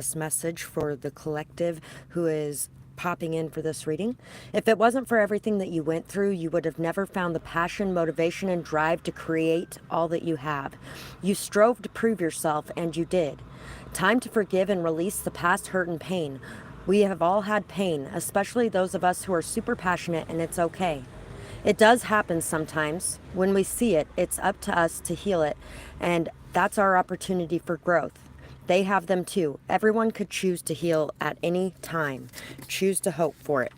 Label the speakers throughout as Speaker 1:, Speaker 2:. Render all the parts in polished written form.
Speaker 1: this message for the collective who is popping in for this reading. If it wasn't for everything that you went through, you would have never found the passion, motivation, and drive to create all that you have. You strove to prove yourself, and you did. Time to forgive and release the past hurt and pain. We have all had pain, especially those of us who are super passionate, and it's okay. It does happen sometimes. When we see it, it's up to us to heal it, and that's our opportunity for growth. They have them too. Everyone could choose to heal at any time. Choose to hope for it.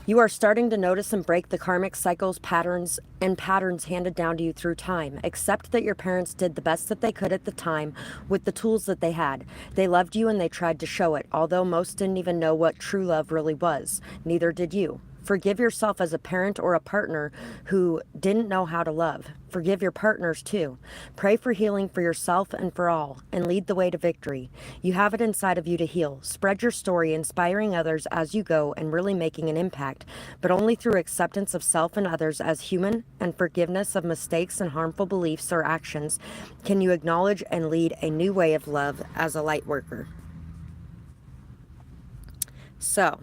Speaker 1: You are starting to notice and break the karmic cycles, patterns handed down to you through time. Accept that your parents did the best that they could at the time with the tools that they had. They loved you and they tried to show it, although most didn't even know what true love really was. Neither did you. Forgive yourself as a parent or a partner who didn't know how to love. Forgive your partners too. Pray for healing for yourself and for all, and lead the way to victory. You have it inside of you to heal. Spread your story, inspiring others as you go and really making an impact, but only through acceptance of self and others as human and forgiveness of mistakes and harmful beliefs or actions can you acknowledge and lead a new way of love as a light worker. So,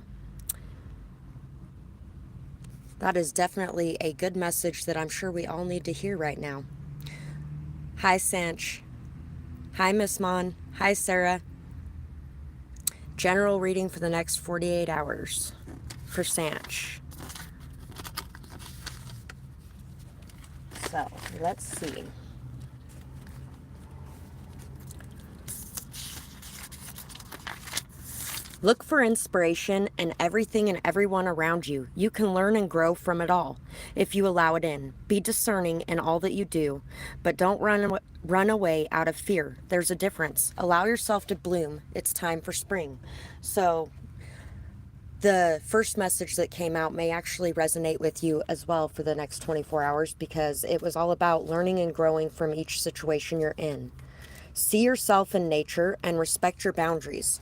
Speaker 1: that is definitely a good message that I'm sure we all need to hear right now. Hi, Sanch. Hi, Miss Mon. Hi, Sarah. General reading for the next 48 hours for Sanch. So, let's see. Look for inspiration in everything and everyone around you. You can learn and grow from it all if you allow it in. Be discerning in all that you do, but don't run away out of fear. There's a difference. Allow yourself to bloom. It's time for spring. So the first message that came out may actually resonate with you as well for the next 24 hours because it was all about learning and growing from each situation you're in. See yourself in nature and respect your boundaries.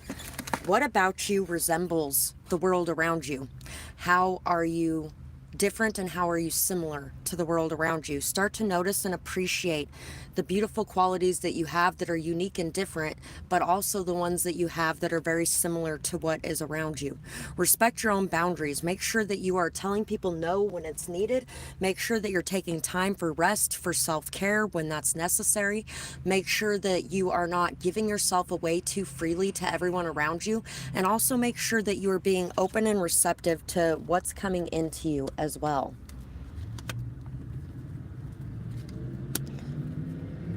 Speaker 1: What about you resembles the world around you? How are you different and how are you similar to the world around you? Start to notice and appreciate the beautiful qualities that you have that are unique and different, but also the ones that you have that are very similar to what is around you. Respect your own boundaries. Make sure that you are telling people no when it's needed. Make sure that you're taking time for rest, for self-care when that's necessary. Make sure that you are not giving yourself away too freely to everyone around you. And also make sure that you are being open and receptive to what's coming into you as well.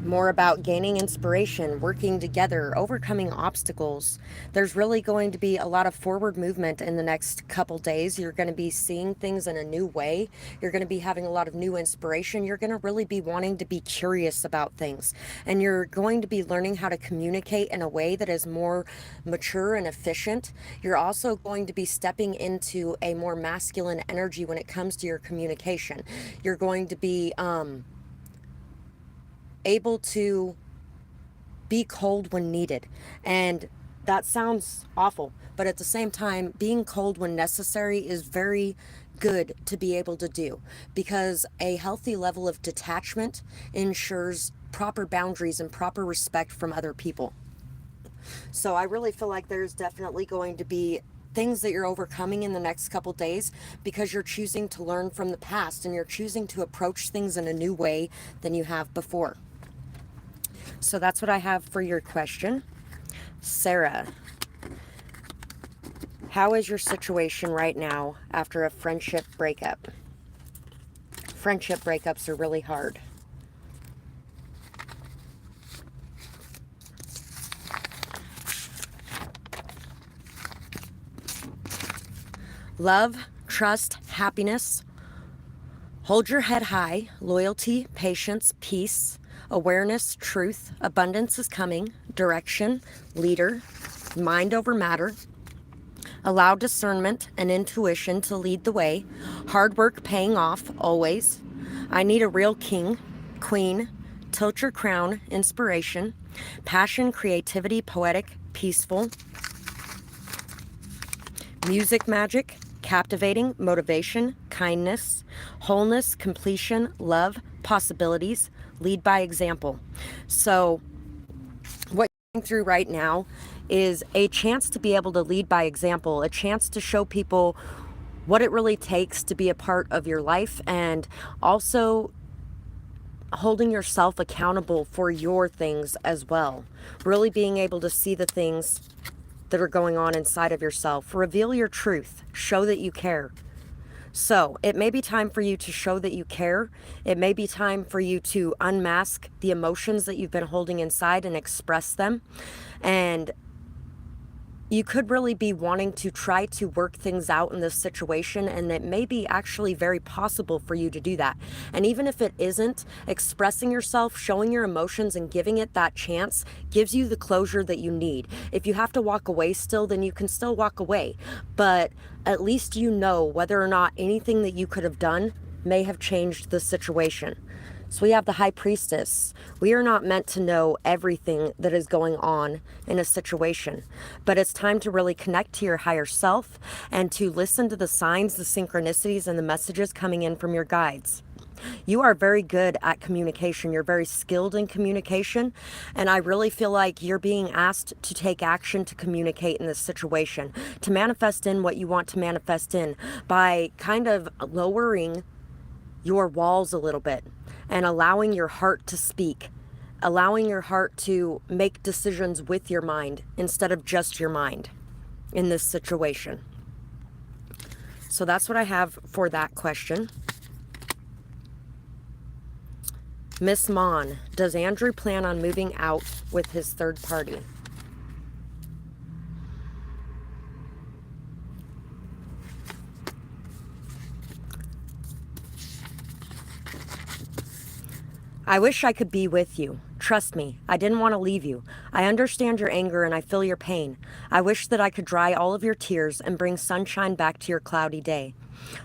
Speaker 1: More about gaining inspiration, working together, overcoming obstacles. There's really going to be a lot of forward movement in the next couple days. You're going to be seeing things in a new way. You're going to be having a lot of new inspiration. You're going to really be wanting to be curious about things. And you're going to be learning how to communicate in a way that is more mature and efficient. You're also going to be stepping into a more masculine energy when it comes to your communication. You're going to be able to be cold when needed. And that sounds awful, but at the same time, being cold when necessary is very good to be able to do because a healthy level of detachment ensures proper boundaries and proper respect from other people. So I really feel like there's definitely going to be things that you're overcoming in the next couple days because you're choosing to learn from the past and you're choosing to approach things in a new way than you have before. So that's what I have for your question. Sarah, how is your situation right now after a friendship breakup? Friendship breakups are really hard. Love, trust, happiness. Hold your head high. Loyalty, patience, peace, awareness, truth, abundance is coming, direction, leader, mind over matter. Allow discernment and intuition to lead the way. Hard work paying off, always. I need a real king, queen. Tilt your crown, inspiration. Passion, creativity, poetic, peaceful. Music magic, captivating, motivation, kindness. Wholeness, completion, love, possibilities. Lead by example. So what you're going through right now is a chance to be able to lead by example, a chance to show people what it really takes to be a part of your life, and also holding yourself accountable for your things as well. Really being able to see the things that are going on inside of yourself. Reveal your truth. Show that you care. So it may be time for you to show that you care. It may be time for you to unmask the emotions that you've been holding inside and express them. And you could really be wanting to try to work things out in this situation, and it may be actually very possible for you to do that. And even if it isn't, expressing yourself, showing your emotions, and giving it that chance gives you the closure that you need. If you have to walk away still, then you can still walk away. But at least you know whether or not anything that you could have done may have changed the situation. So we have the High Priestess. We are not meant to know everything that is going on in a situation, but it's time to really connect to your higher self and to listen to the signs, the synchronicities, and the messages coming in from your guides. You are very good at communication. You're very skilled in communication, and I really feel like you're being asked to take action to communicate in this situation, to manifest in what you want to manifest in by kind of lowering your walls a little bit and allowing your heart to speak, allowing your heart to make decisions with your mind instead of just your mind in this situation. So that's what I have for that question. Miss Mon, does Andrew plan on moving out with his third party? I wish I could be with you. Trust me, I didn't want to leave you. I understand your anger and I feel your pain. I wish that I could dry all of your tears and bring sunshine back to your cloudy day.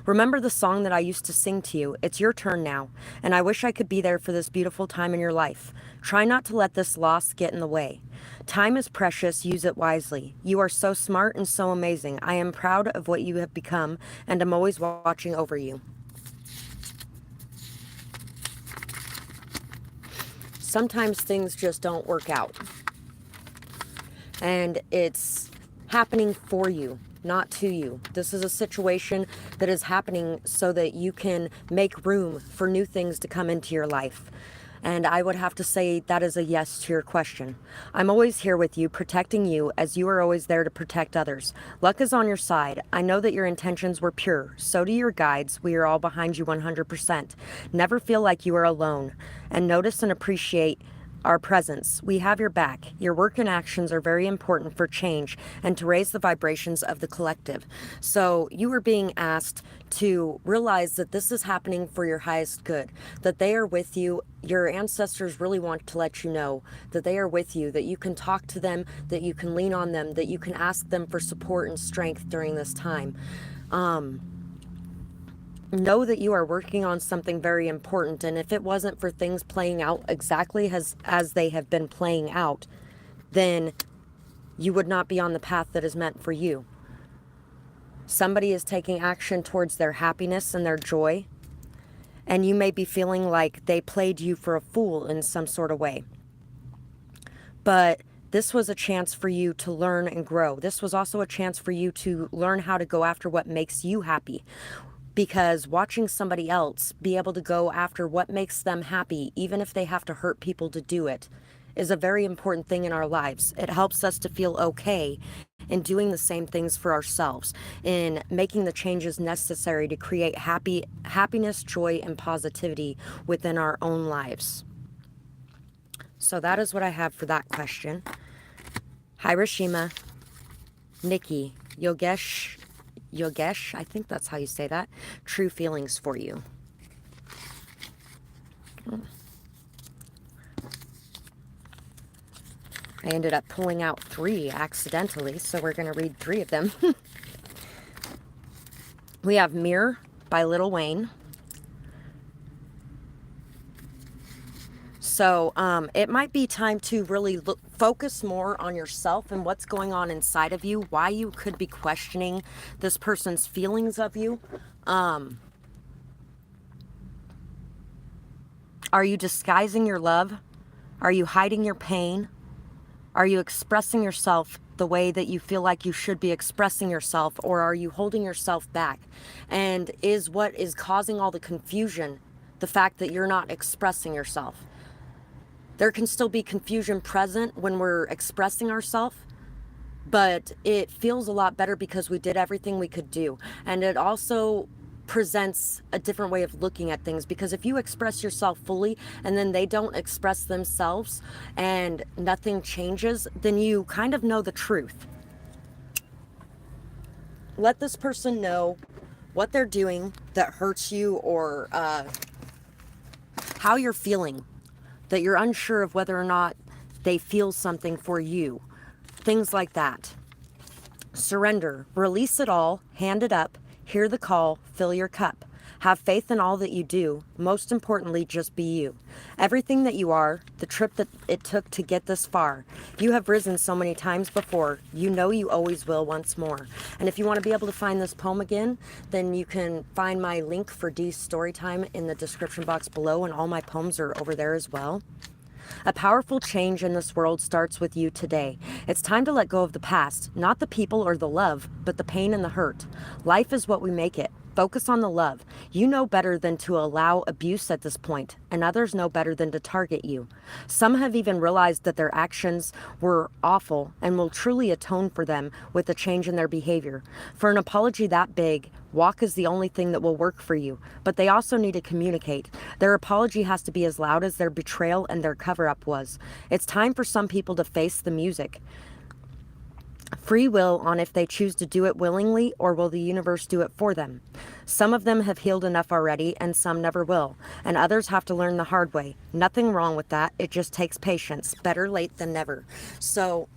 Speaker 1: Remember the song that I used to sing to you. It's your turn now, and I wish I could be there for this beautiful time in your life. Try not to let this loss get in the way. Time is precious, use it wisely. You are so smart and so amazing. I am proud of what you have become, and I'm always watching over you. Sometimes things just don't work out. And it's happening for you, not to you. This is a situation that is happening so that you can make room for new things to come into your life. And I would have to say that is a yes to your question. I'm always here with you, protecting you as you are always there to protect others. Luck is on your side. I know that your intentions were pure. So do your guides. We are all behind you 100%. Never feel like you are alone. And notice and appreciate our presence. We have your back. Your work and actions are very important for change and to raise the vibrations of the collective. So you are being asked to realize that this is happening for your highest good, that they are with you. Your ancestors really want to let you know that they are with you, that you can talk to them, that you can lean on them, that you can ask them for support and strength during this time. Know that you are working on something very important, and if it wasn't for things playing out exactly as they have been playing out, then you would not be on the path that is meant for you. Somebody is taking action towards their happiness and their joy, and you may be feeling like they played you for a fool in some sort of way. But this was a chance for you to learn and grow. This was also a chance for you to learn how to go after what makes you happy. Because watching somebody else be able to go after what makes them happy, even if they have to hurt people to do it, is a very important thing in our lives. It helps us to feel okay in doing the same things for ourselves, in making the changes necessary to create happiness, joy, and positivity within our own lives. So that is what I have for that question. Hiroshima, Nikki, Yogesh, I think that's how you say that. True feelings for you. I ended up pulling out 3 accidentally, so we're going to read 3 of them. We have Mirror by Lil Wayne. So it might be time to really focus more on yourself and what's going on inside of you, why you could be questioning this person's feelings of you. Are you disguising your love? Are you hiding your pain? Are you expressing yourself the way that you feel like you should be expressing yourself, or are you holding yourself back? And is what is causing all the confusion the fact that you're not expressing yourself? There can still be confusion present when we're expressing ourselves, but it feels a lot better because we did everything we could do. And it also presents a different way of looking at things, because if you express yourself fully and then they don't express themselves and nothing changes, then you kind of know the truth. Let this person know what they're doing that hurts you, or how you're feeling, that you're unsure of whether or not they feel something for you. Things like that. Surrender. Release it all. Hand it up. Hear the call. Fill your cup. Have faith in all that you do. Most importantly, just be you. Everything that you are, the trip that it took to get this far. You have risen so many times before. You know you always will once more. And if you want to be able to find this poem again, then you can find my link for Dee's Storytime in the description box below, and all my poems are over there as well. A powerful change in this world starts with you today. It's time to let go of the past, not the people or the love, but the pain and the hurt. Life is what we make it. Focus on the love. You know better than to allow abuse at this point, and others know better than to target you. Some have even realized that their actions were awful and will truly atone for them with a change in their behavior. For an apology that big, walk is the only thing that will work for you, but they also need to communicate. Their apology has to be as loud as their betrayal and their cover-up was. It's time for some people to face the music. Free will on if they choose to do it willingly, or will the universe do it for them. Some of them have healed enough already, and some never will, and others have to learn the hard way. Nothing wrong with that. It just takes patience. Better late than never. So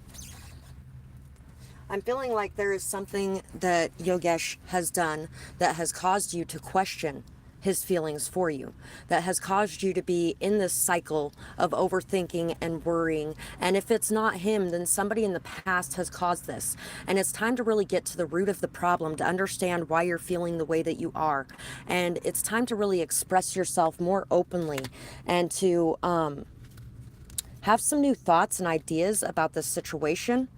Speaker 1: I'm feeling like there is something that Yogesh has done that has caused you to question his feelings for you, that has caused you to be in this cycle of overthinking and worrying. And if it's not him, then somebody in the past has caused this. And it's time to really get to the root of the problem, to understand why you're feeling the way that you are. And it's time to really express yourself more openly, and to have some new thoughts and ideas about this situation.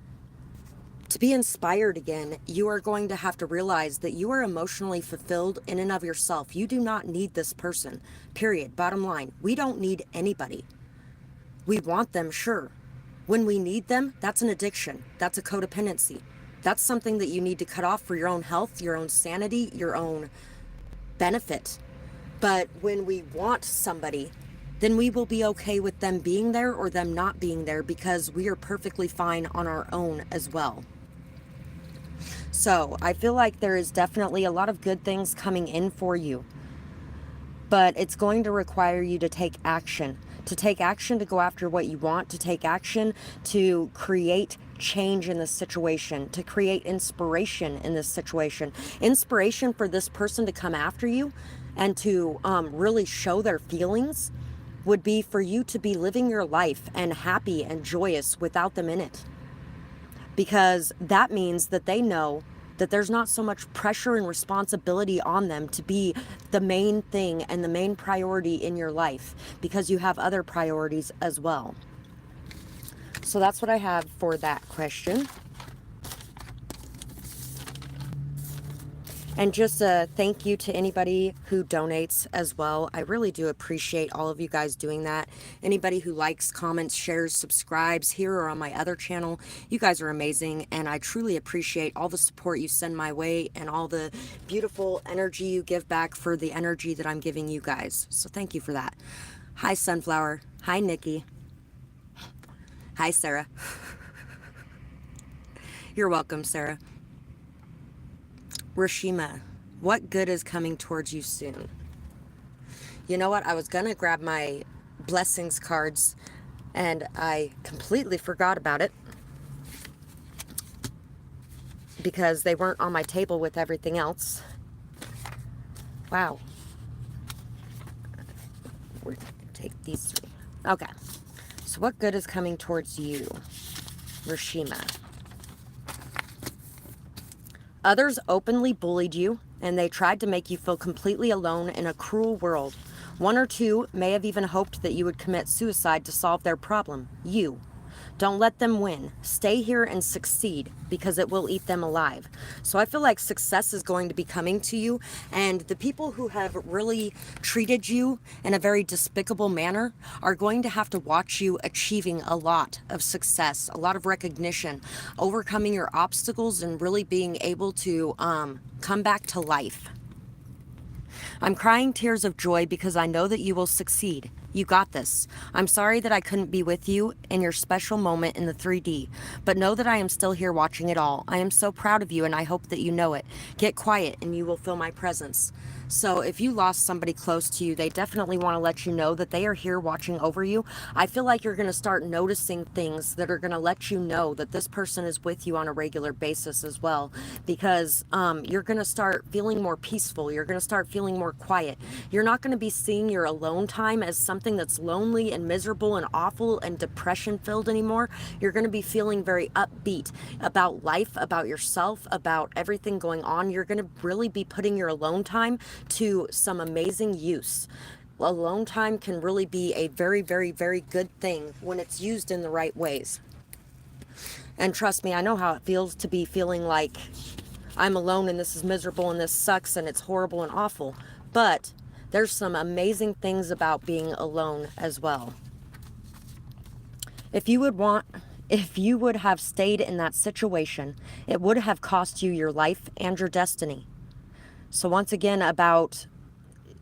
Speaker 1: To be inspired again, you are going to have to realize that you are emotionally fulfilled in and of yourself. You do not need this person, period. Bottom line, we don't need anybody. We want them, sure. When we need them, that's an addiction. That's a codependency. That's something that you need to cut off for your own health, your own sanity, your own benefit. But when we want somebody, then we will be okay with them being there or them not being there, because we are perfectly fine on our own as well. So I feel like there is definitely a lot of good things coming in for you, but it's going to require you to take action, to go after what you want, to take action, to create change in this situation, to create inspiration in this situation. Inspiration for this person to come after you and to really show their feelings would be for you to be living your life and happy and joyous without them in it. Because that means that they know that there's not so much pressure and responsibility on them to be the main thing and the main priority in your life, because you have other priorities as well. So that's what I have for that question. And just a thank you to anybody who donates as well. I really do appreciate all of you guys doing that. Anybody who likes, comments, shares, subscribes here or on my other channel, you guys are amazing. And I truly appreciate all the support you send my way and all the beautiful energy you give back for the energy that I'm giving you guys. So thank you for that. Hi, Sunflower. Hi, Nikki. Hi, Sarah. You're welcome, Sarah. Rashima, what good is coming towards you soon? You know what? I was going to grab my blessings cards and I completely forgot about it because they weren't on my table with everything else. Wow. We're going to take these three. Okay. So what good is coming towards you, Rashima? Others openly bullied you, and they tried to make you feel completely alone in a cruel world. One or two may have even hoped that you would commit suicide to solve their problem. You. Don't let them win. Stay here and succeed, because it will eat them alive. So I feel like success is going to be coming to you, and the people who have really treated you in a very despicable manner are going to have to watch you achieving a lot of success, a lot of recognition, overcoming your obstacles, and really being able to come back to life. I'm crying tears of joy because I know that you will succeed. You got this. I'm sorry that I couldn't be with you in your special moment in the 3D, but know that I am still here watching it all. I am so proud of you, and I hope that you know it. Get quiet and you will feel my presence. So if you lost somebody close to you, they definitely want to let you know that they are here watching over you. I feel like you're going to start noticing things that are going to let you know that this person is with you on a regular basis as well, because you're going to start feeling more peaceful. You're going to start feeling more quiet. You're not going to be seeing your alone time as something that's lonely and miserable and awful and depression filled anymore. You're going to be feeling very upbeat about life, about yourself, about everything going on. You're going to really be putting your alone time to some amazing use. Alone time can really be a very, very, very good thing when it's used in the right ways. And trust me, I know how it feels to be feeling like I'm alone and this is miserable and this sucks and it's horrible and awful. But there's some amazing things about being alone as well. If you would have stayed in that situation, it would have cost you your life and your destiny. So once again, about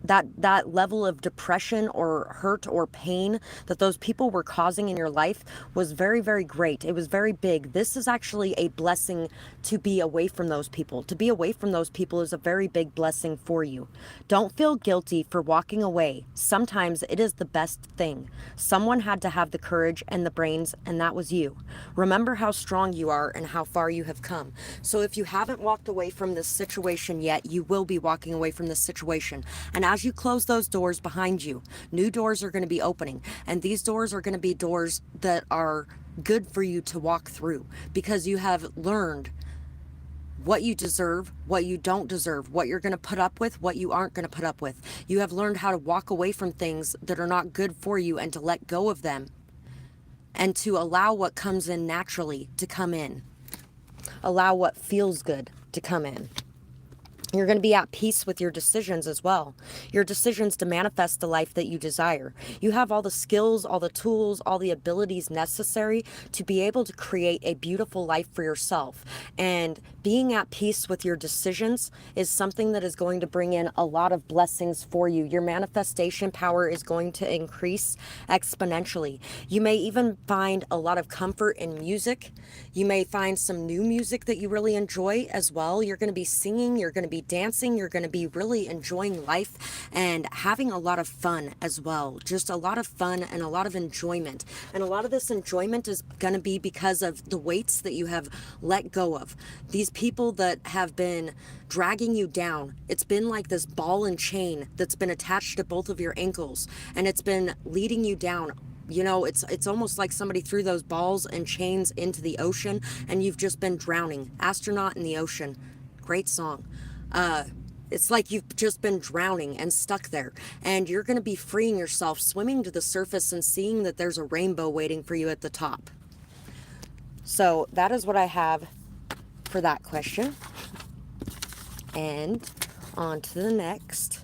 Speaker 1: that level of depression or hurt or pain that those people were causing in your life was very, very great. It was very big. This is actually a blessing to be away from those people. To be away from those people is a very big blessing for you. Don't feel guilty for walking away. Sometimes it is the best thing. Someone had to have the courage and the brains, and that was you. Remember how strong you are and how far you have come. So if you haven't walked away from this situation yet, you will be walking away from this situation. And as you close those doors behind you, new doors are going to be opening. And these doors are going to be doors that are good for you to walk through, because you have learned what you deserve, what you don't deserve, what you're going to put up with, what you aren't going to put up with. You have learned how to walk away from things that are not good for you and to let go of them and to allow what comes in naturally to come in. Allow what feels good to come in. You're going to be at peace with your decisions as well. Your decisions to manifest the life that you desire. You have all the skills, all the tools, all the abilities necessary to be able to create a beautiful life for yourself. And being at peace with your decisions is something that is going to bring in a lot of blessings for you. Your manifestation power is going to increase exponentially. You may even find a lot of comfort in music. You may find some new music that you really enjoy as well. You're going to be singing, you're going to be dancing, you're going to be really enjoying life and having a lot of fun as well. Just a lot of fun and a lot of enjoyment. And a lot of this enjoyment is going to be because of the weights that you have let go of. These people that have been dragging you down. It's been like this ball and chain that's been attached to both of your ankles, and it's been leading you down. You know, it's almost like somebody threw those balls and chains into the ocean and you've just been drowning. Astronaut in the Ocean. Great song. It's like you've just been drowning and stuck there, and you're going to be freeing yourself, swimming to the surface and seeing that there's a rainbow waiting for you at the top. So that is what I have for that question. And on to the next.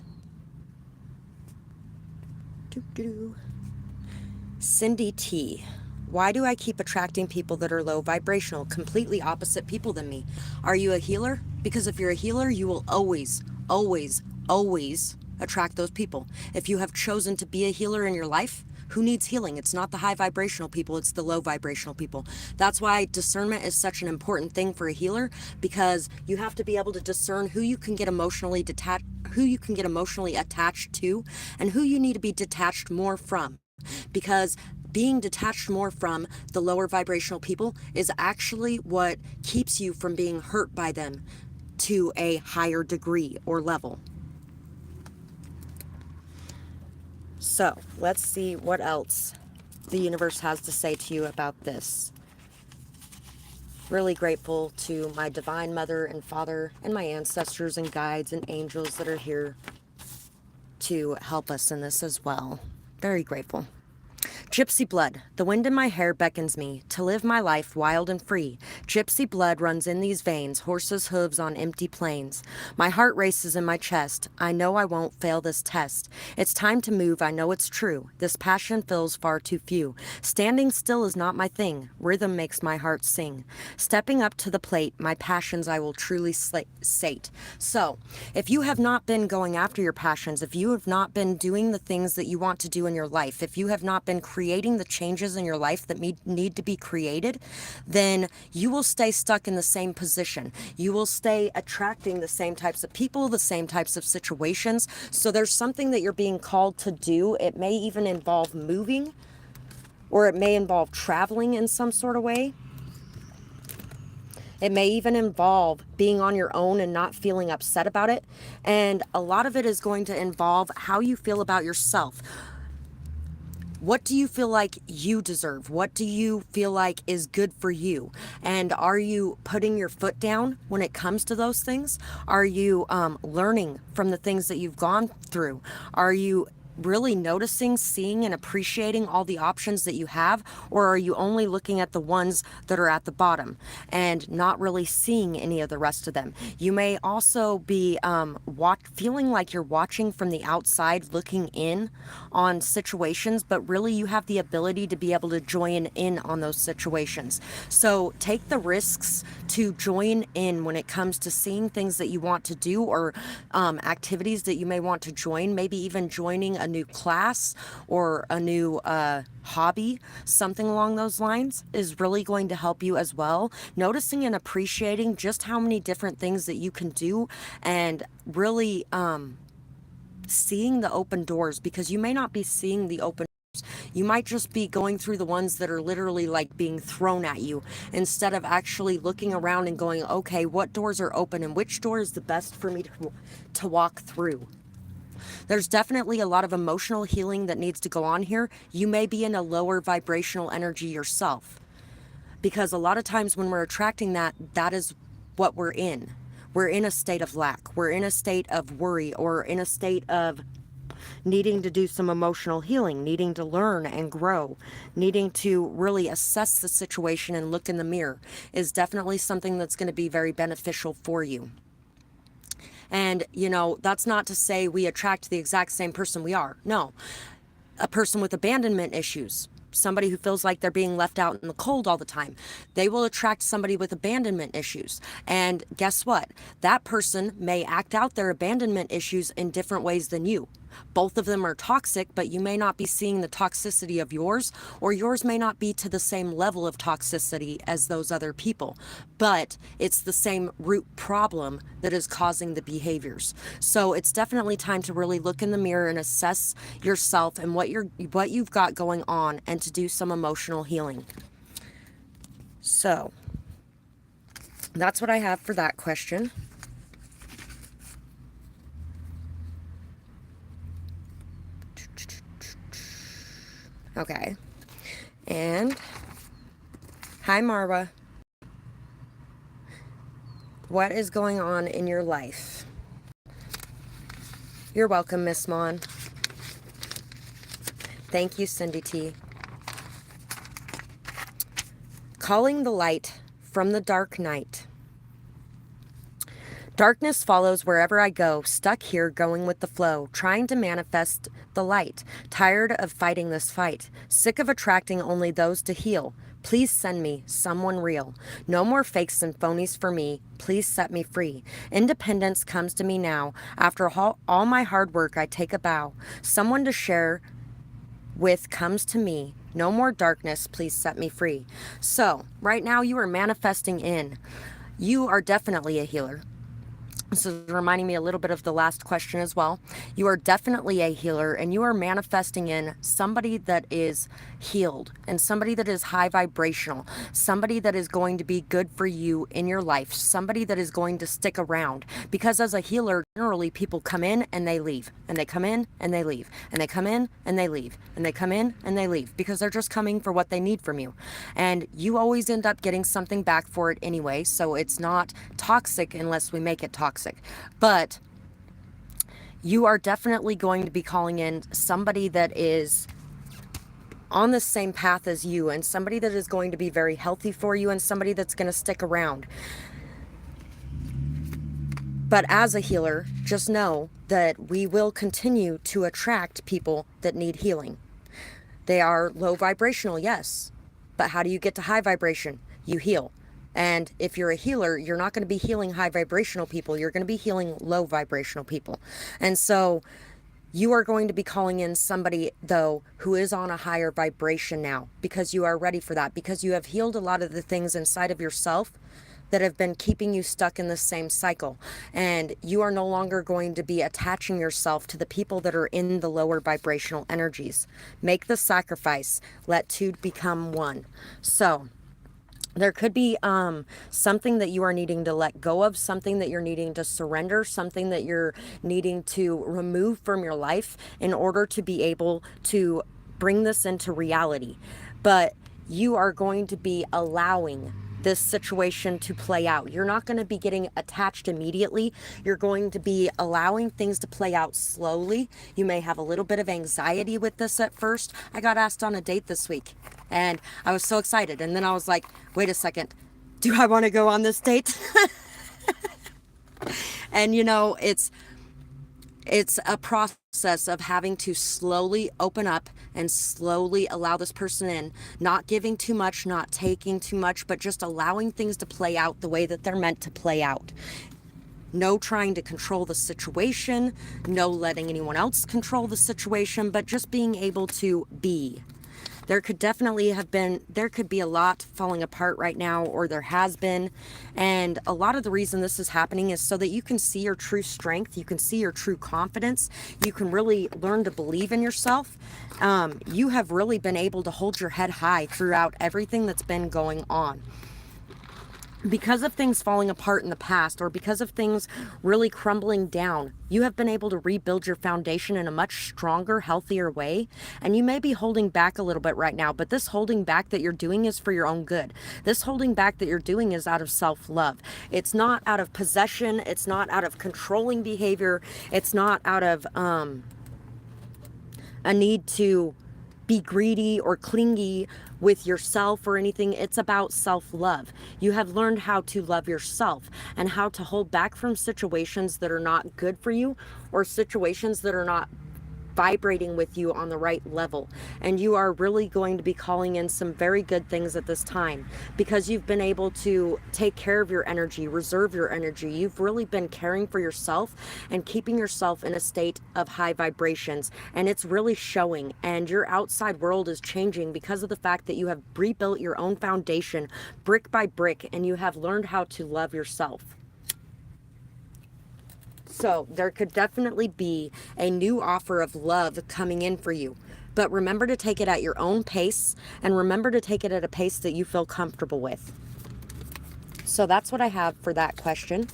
Speaker 1: Cindy T. Why do I keep attracting people that are low vibrational, completely opposite people than me? Are you a healer? Because if you're a healer, you will always, always, always attract those people. If you have chosen to be a healer in your life, who needs healing? It's not the high vibrational people, it's the low vibrational people. That's why discernment is such an important thing for a healer, because you have to be able to discern who you can get emotionally detached, who you can get emotionally attached to, and who you need to be detached more from. Because being detached more from the lower vibrational people is actually what keeps you from being hurt by them to a higher degree or level. So let's see what else the universe has to say to you about this. Really grateful to my divine mother and father and my ancestors and guides and angels that are here. to help us in this as well. Very grateful. Gypsy blood, the wind in my hair beckons me to live my life wild and free. Gypsy blood runs in these veins, horses' hooves on empty plains. My heart races in my chest. I know I won't fail this test. It's time to move, I know it's true. This passion fills far too few. Standing still is not my thing. Rhythm makes my heart sing. Stepping up to the plate, my passions I will truly sate. So, if you have not been going after your passions, if you have not been doing the things that you want to do in your life, if you have not been creating the changes in your life that need to be created, then you will stay stuck in the same position. You will stay attracting the same types of people, the same types of situations. So there's something that you're being called to do. It may even involve moving, or it may involve traveling in some sort of way. It may even involve being on your own and not feeling upset about it. And a lot of it is going to involve how you feel about yourself. What do you feel like you deserve? What do you feel like is good for you? And are you putting your foot down when it comes to those things? Are you learning from the things that you've gone through? Are you really noticing, seeing, and appreciating all the options that you have? Or are you only looking at the ones that are at the bottom and not really seeing any of the rest of them? You may also be feeling like you're watching from the outside, looking in on situations, but really you have the ability to be able to join in on those situations. So take the risks to join in when it comes to seeing things that you want to do, or activities that you may want to join, maybe even joining a new class or a new hobby. Something along those lines is really going to help you as well. Noticing and appreciating just how many different things that you can do, and really seeing the open doors, because you may not be seeing the open doors. You might just be going through the ones that are literally like being thrown at you, instead of actually looking around and going, okay, what doors are open and which door is the best for me to walk through. There's definitely a lot of emotional healing that needs to go on here. You may be in a lower vibrational energy yourself, because a lot of times when we're attracting that, that is what we're in. We're in a state of lack. We're in a state of worry, or in a state of needing to do some emotional healing, needing to learn and grow, needing to really assess the situation and look in the mirror is definitely something that's going to be very beneficial for you. And, you know, that's not to say we attract the exact same person we are. No. A person with abandonment issues, somebody who feels like they're being left out in the cold all the time, they will attract somebody with abandonment issues. And guess what? That person may act out their abandonment issues in different ways than you. Both of them are toxic, but you may not be seeing the toxicity of yours, or yours may not be to the same level of toxicity as those other people. But it's the same root problem that is causing the behaviors. So it's definitely time to really look in the mirror and assess yourself and what you've got going on, and to do some emotional healing. So that's what I have for that question. Okay. And hi, Marwa. What is going on in your life? You're welcome, Miss Mon. Thank you, Cindy T. Calling the light from the dark night. Darkness follows wherever I go, stuck here going with the flow, trying to manifest the light, tired of fighting this fight, sick of attracting only those to heal. Please send me someone real. No more fakes and phonies for me. Please set me free. Independence comes to me now. After all my hard work, I take a bow. Someone to share with comes to me. No more darkness. Please set me free. So right now you are manifesting in. You are definitely a healer. This is reminding me a little bit of the last question as well. You are definitely a healer, and you are manifesting in somebody that is healed, and somebody that is high vibrational, somebody that is going to be good for you in your life, somebody that is going to stick around. Because as a healer, generally people come in and they leave, and they come in and they leave, and they come in and they leave, and they come in and they leave, because they're just coming for what they need from you. And you always end up getting something back for it anyway, so it's not toxic unless we make it toxic. But you are definitely going to be calling in somebody that is on the same path as you, and somebody that is going to be very healthy for you, and somebody that's going to stick around. But as a healer, just know that we will continue to attract people that need healing. They are low vibrational, yes. But how do you get to high vibration? You heal. And if you're a healer, you're not going to be healing high vibrational people. You're going to be healing low vibrational people. And so you are going to be calling in somebody, though, who is on a higher vibration now, because you are ready for that, because you have healed a lot of the things inside of yourself that have been keeping you stuck in the same cycle. And you are no longer going to be attaching yourself to the people that are in the lower vibrational energies. Make the sacrifice. Let two become one. So there could be something that you are needing to let go of, something that you're needing to surrender, something that you're needing to remove from your life in order to be able to bring this into reality. But you are going to be allowing this situation to play out. You're not going to be getting attached immediately. You're going to be allowing things to play out slowly. You may have a little bit of anxiety with this at first. I got asked on a date this week and I was so excited. And then I was like, wait a second, do I want to go on this date? And you know, it's a process of having to slowly open up and slowly allow this person in, not giving too much, not taking too much, but just allowing things to play out the way that they're meant to play out. No trying to control the situation, no letting anyone else control the situation, but just being able to be. There could be a lot falling apart right now, or there has been. And a lot of the reason this is happening is so that you can see your true strength. You can see your true confidence. You can really learn to believe in yourself. You have really been able to hold your head high throughout everything that's been going on. Because of things falling apart in the past, or because of things really crumbling down, you have been able to rebuild your foundation in a much stronger, healthier way. And you may be holding back a little bit right now, but this holding back that you're doing is for your own good. This holding back that you're doing is out of self-love. It's not out of possession. It's not out of controlling behavior. It's not out of a need to be greedy or clingy with yourself or anything. It's about self-love. You have learned how to love yourself and how to hold back from situations that are not good for you, or situations that are not vibrating with you on the right level. And you are really going to be calling in some very good things at this time, because you've been able to take care of your energy, reserve your energy. You've really been caring for yourself and keeping yourself in a state of high vibrations, and it's really showing. And your outside world is changing because of the fact that you have rebuilt your own foundation brick by brick, and you have learned how to love yourself. So there could definitely be a new offer of love coming in for you. But remember to take it at your own pace, and remember to take it at a pace that you feel comfortable with. So that's what I have for that question.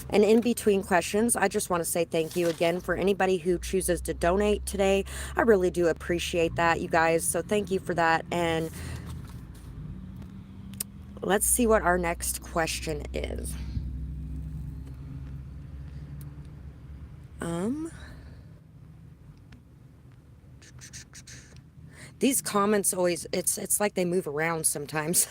Speaker 1: And in between questions, I just want to say thank you again for anybody who chooses to donate today. I really do appreciate that, you guys. So thank you for that. And let's see what our next question is. These comments always, it's like they move around sometimes.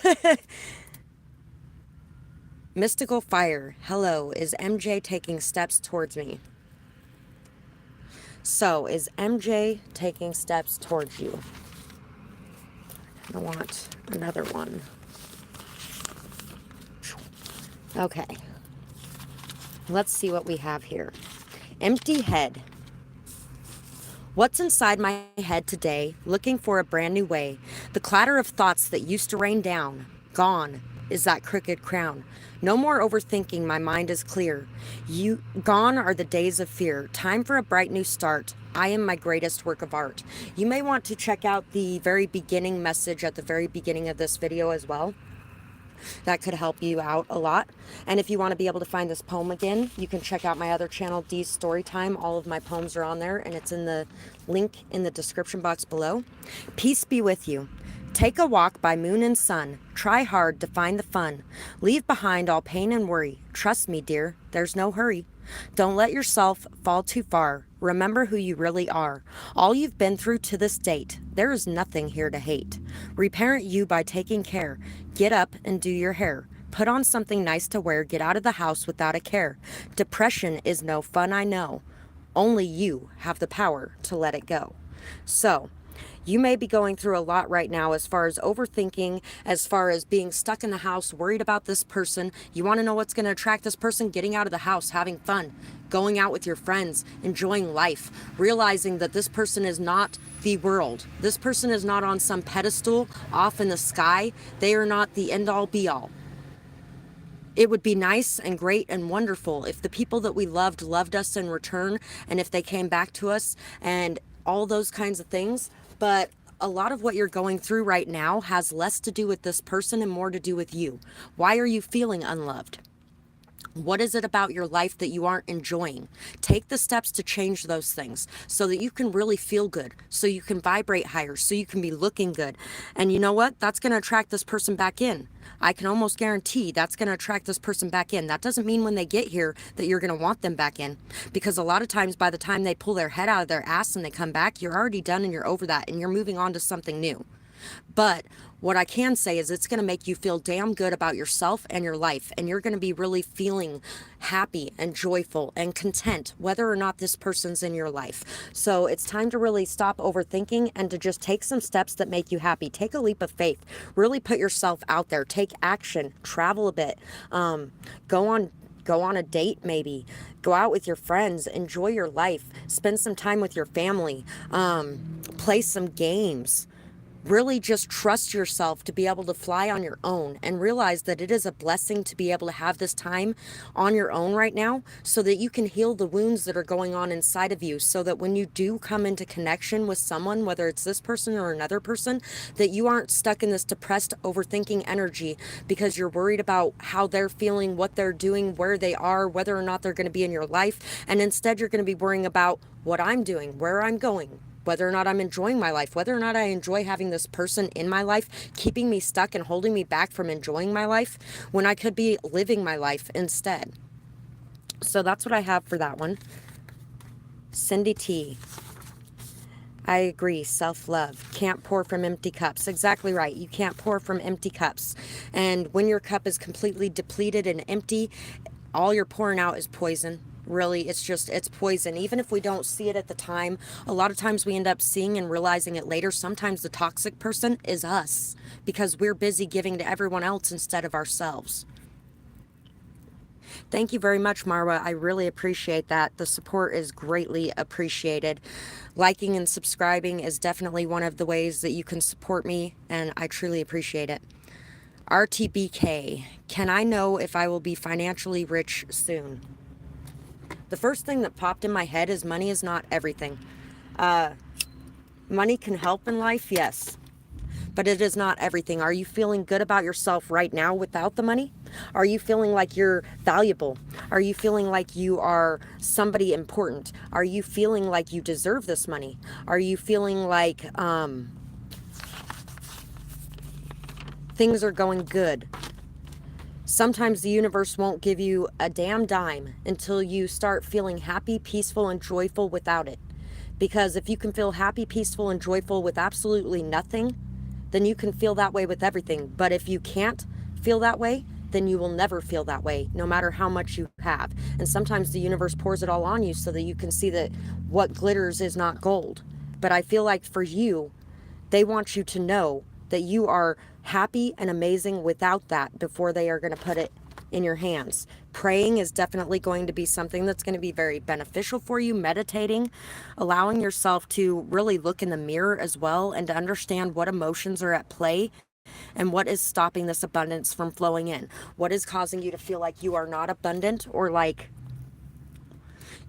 Speaker 1: Mystical Fire, hello, is MJ taking steps towards me? So, is MJ taking steps towards you? I want another one. Okay. Let's see what we have here. Empty head. What's inside my head today, looking for a brand new way? The clatter of thoughts that used to rain down, gone is that crooked crown. No more overthinking, my mind is clear. Gone are the days of fear. Time for a bright new start. I am my greatest work of art. You may want to check out the very beginning message at the very beginning of this video as well. That could help you out a lot. And if you want to be able to find this poem again, you can check out my other channel, Dee's Storytime. All of my poems are on there, and it's in the link in the description box below. Peace be with you. Take a walk by moon and sun. Try hard to find the fun. Leave behind all pain and worry. Trust me, dear, there's no hurry. Don't let yourself fall too far. Remember who you really are. All you've been through to this date, there is nothing here to hate. Reparent you by taking care. Get up and do your hair. Put on something nice to wear. Get out of the house without a care. Depression is no fun, I know. Only you have the power to let it go. So, you may be going through a lot right now as far as overthinking, as far as being stuck in the house, worried about this person. You want to know what's going to attract this person? Getting out of the house, having fun, going out with your friends, enjoying life, realizing that this person is not the world. This person is not on some pedestal off in the sky. They are not the end all be all. It would be nice and great and wonderful if the people that we loved us in return, and if they came back to us and all those kinds of things. But a lot of what you're going through right now has less to do with this person and more to do with you. Why are you feeling unloved? What is it about your life that you aren't enjoying? Take the steps to change those things so that you can really feel good, so you can vibrate higher, so you can be looking good. And you know what? That's going to attract this person back in. I can almost guarantee that's going to attract this person back in. That doesn't mean when they get here that you're going to want them back in, because a lot of times by the time they pull their head out of their ass and they come back, you're already done and you're over that and you're moving on to something new. But what I can say is it's going to make you feel damn good about yourself and your life. And you're going to be really feeling happy and joyful and content, whether or not this person's in your life. So it's time to really stop overthinking and to just take some steps that make you happy. Take a leap of faith. Really put yourself out there. Take action. Travel a bit. Go on a date maybe. Go out with your friends. Enjoy your life. Spend some time with your family. Play some games. Really just trust yourself to be able to fly on your own, and realize that it is a blessing to be able to have this time on your own right now, so that you can heal the wounds that are going on inside of you, so that when you do come into connection with someone, whether it's this person or another person, that you aren't stuck in this depressed overthinking energy because you're worried about how they're feeling, what they're doing, where they are, whether or not they're going to be in your life. And instead you're going to be worrying about what I'm doing, where I'm going, whether or not I'm enjoying my life, whether or not I enjoy having this person in my life, keeping me stuck and holding me back from enjoying my life when I could be living my life instead. So that's what I have for that one. Cindy T. I agree. Self-love. Can't pour from empty cups. Exactly right. You can't pour from empty cups. And when your cup is completely depleted and empty, all you're pouring out is poison. Really, it's poison. Even if we don't see it at the time, a lot of times we end up seeing and realizing it later. Sometimes the toxic person is us, because we're busy giving to everyone else instead of ourselves. Thank you very much, Marwa. I really appreciate that. The support is greatly appreciated. Liking and subscribing is definitely one of the ways that you can support me, and I truly appreciate it. RTBK, can I know if I will be financially rich soon? The first thing that popped in my head is money is not everything. Money can help in life, yes, but it is not everything. Are you feeling good about yourself right now without the money? Are you feeling like you're valuable? Are you feeling like you are somebody important? Are you feeling like you deserve this money? Are you feeling like things are going good? Sometimes the universe won't give you a damn dime until you start feeling happy, peaceful, and joyful without it. Because if you can feel happy, peaceful, and joyful with absolutely nothing, then you can feel that way with everything. But if you can't feel that way, then you will never feel that way, no matter how much you have. And sometimes the universe pours it all on you so that you can see that what glitters is not gold. But I feel like for you, they want you to know that you are happy and amazing without that before they are going to put it in your hands. Praying is definitely going to be something that's going to be very beneficial for you. Meditating, allowing yourself to really look in the mirror as well and to understand what emotions are at play and what is stopping this abundance from flowing in. What is causing you to feel like you are not abundant, or like,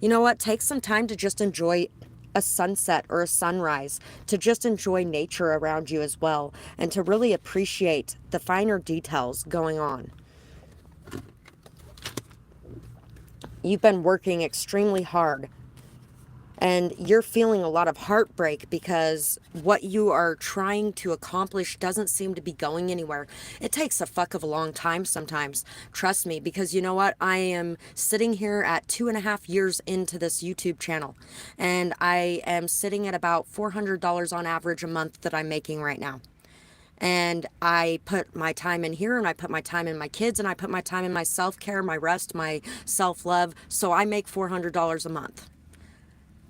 Speaker 1: you know what, take some time to just enjoy a sunset or a sunrise, to just enjoy nature around you as well, and to really appreciate the finer details going on. You've been working extremely hard And you're feeling a lot of heartbreak because what you are trying to accomplish doesn't seem to be going anywhere. It takes a fuck of a long time sometimes. Trust me, because you know what? I am sitting here at 2.5 years into this YouTube channel, and I am sitting at about $400 on average a month that I'm making right now. And I put my time in here, and I put my time in my kids, and I put my time in my self-care, my rest, my self-love. So I make $400 a month.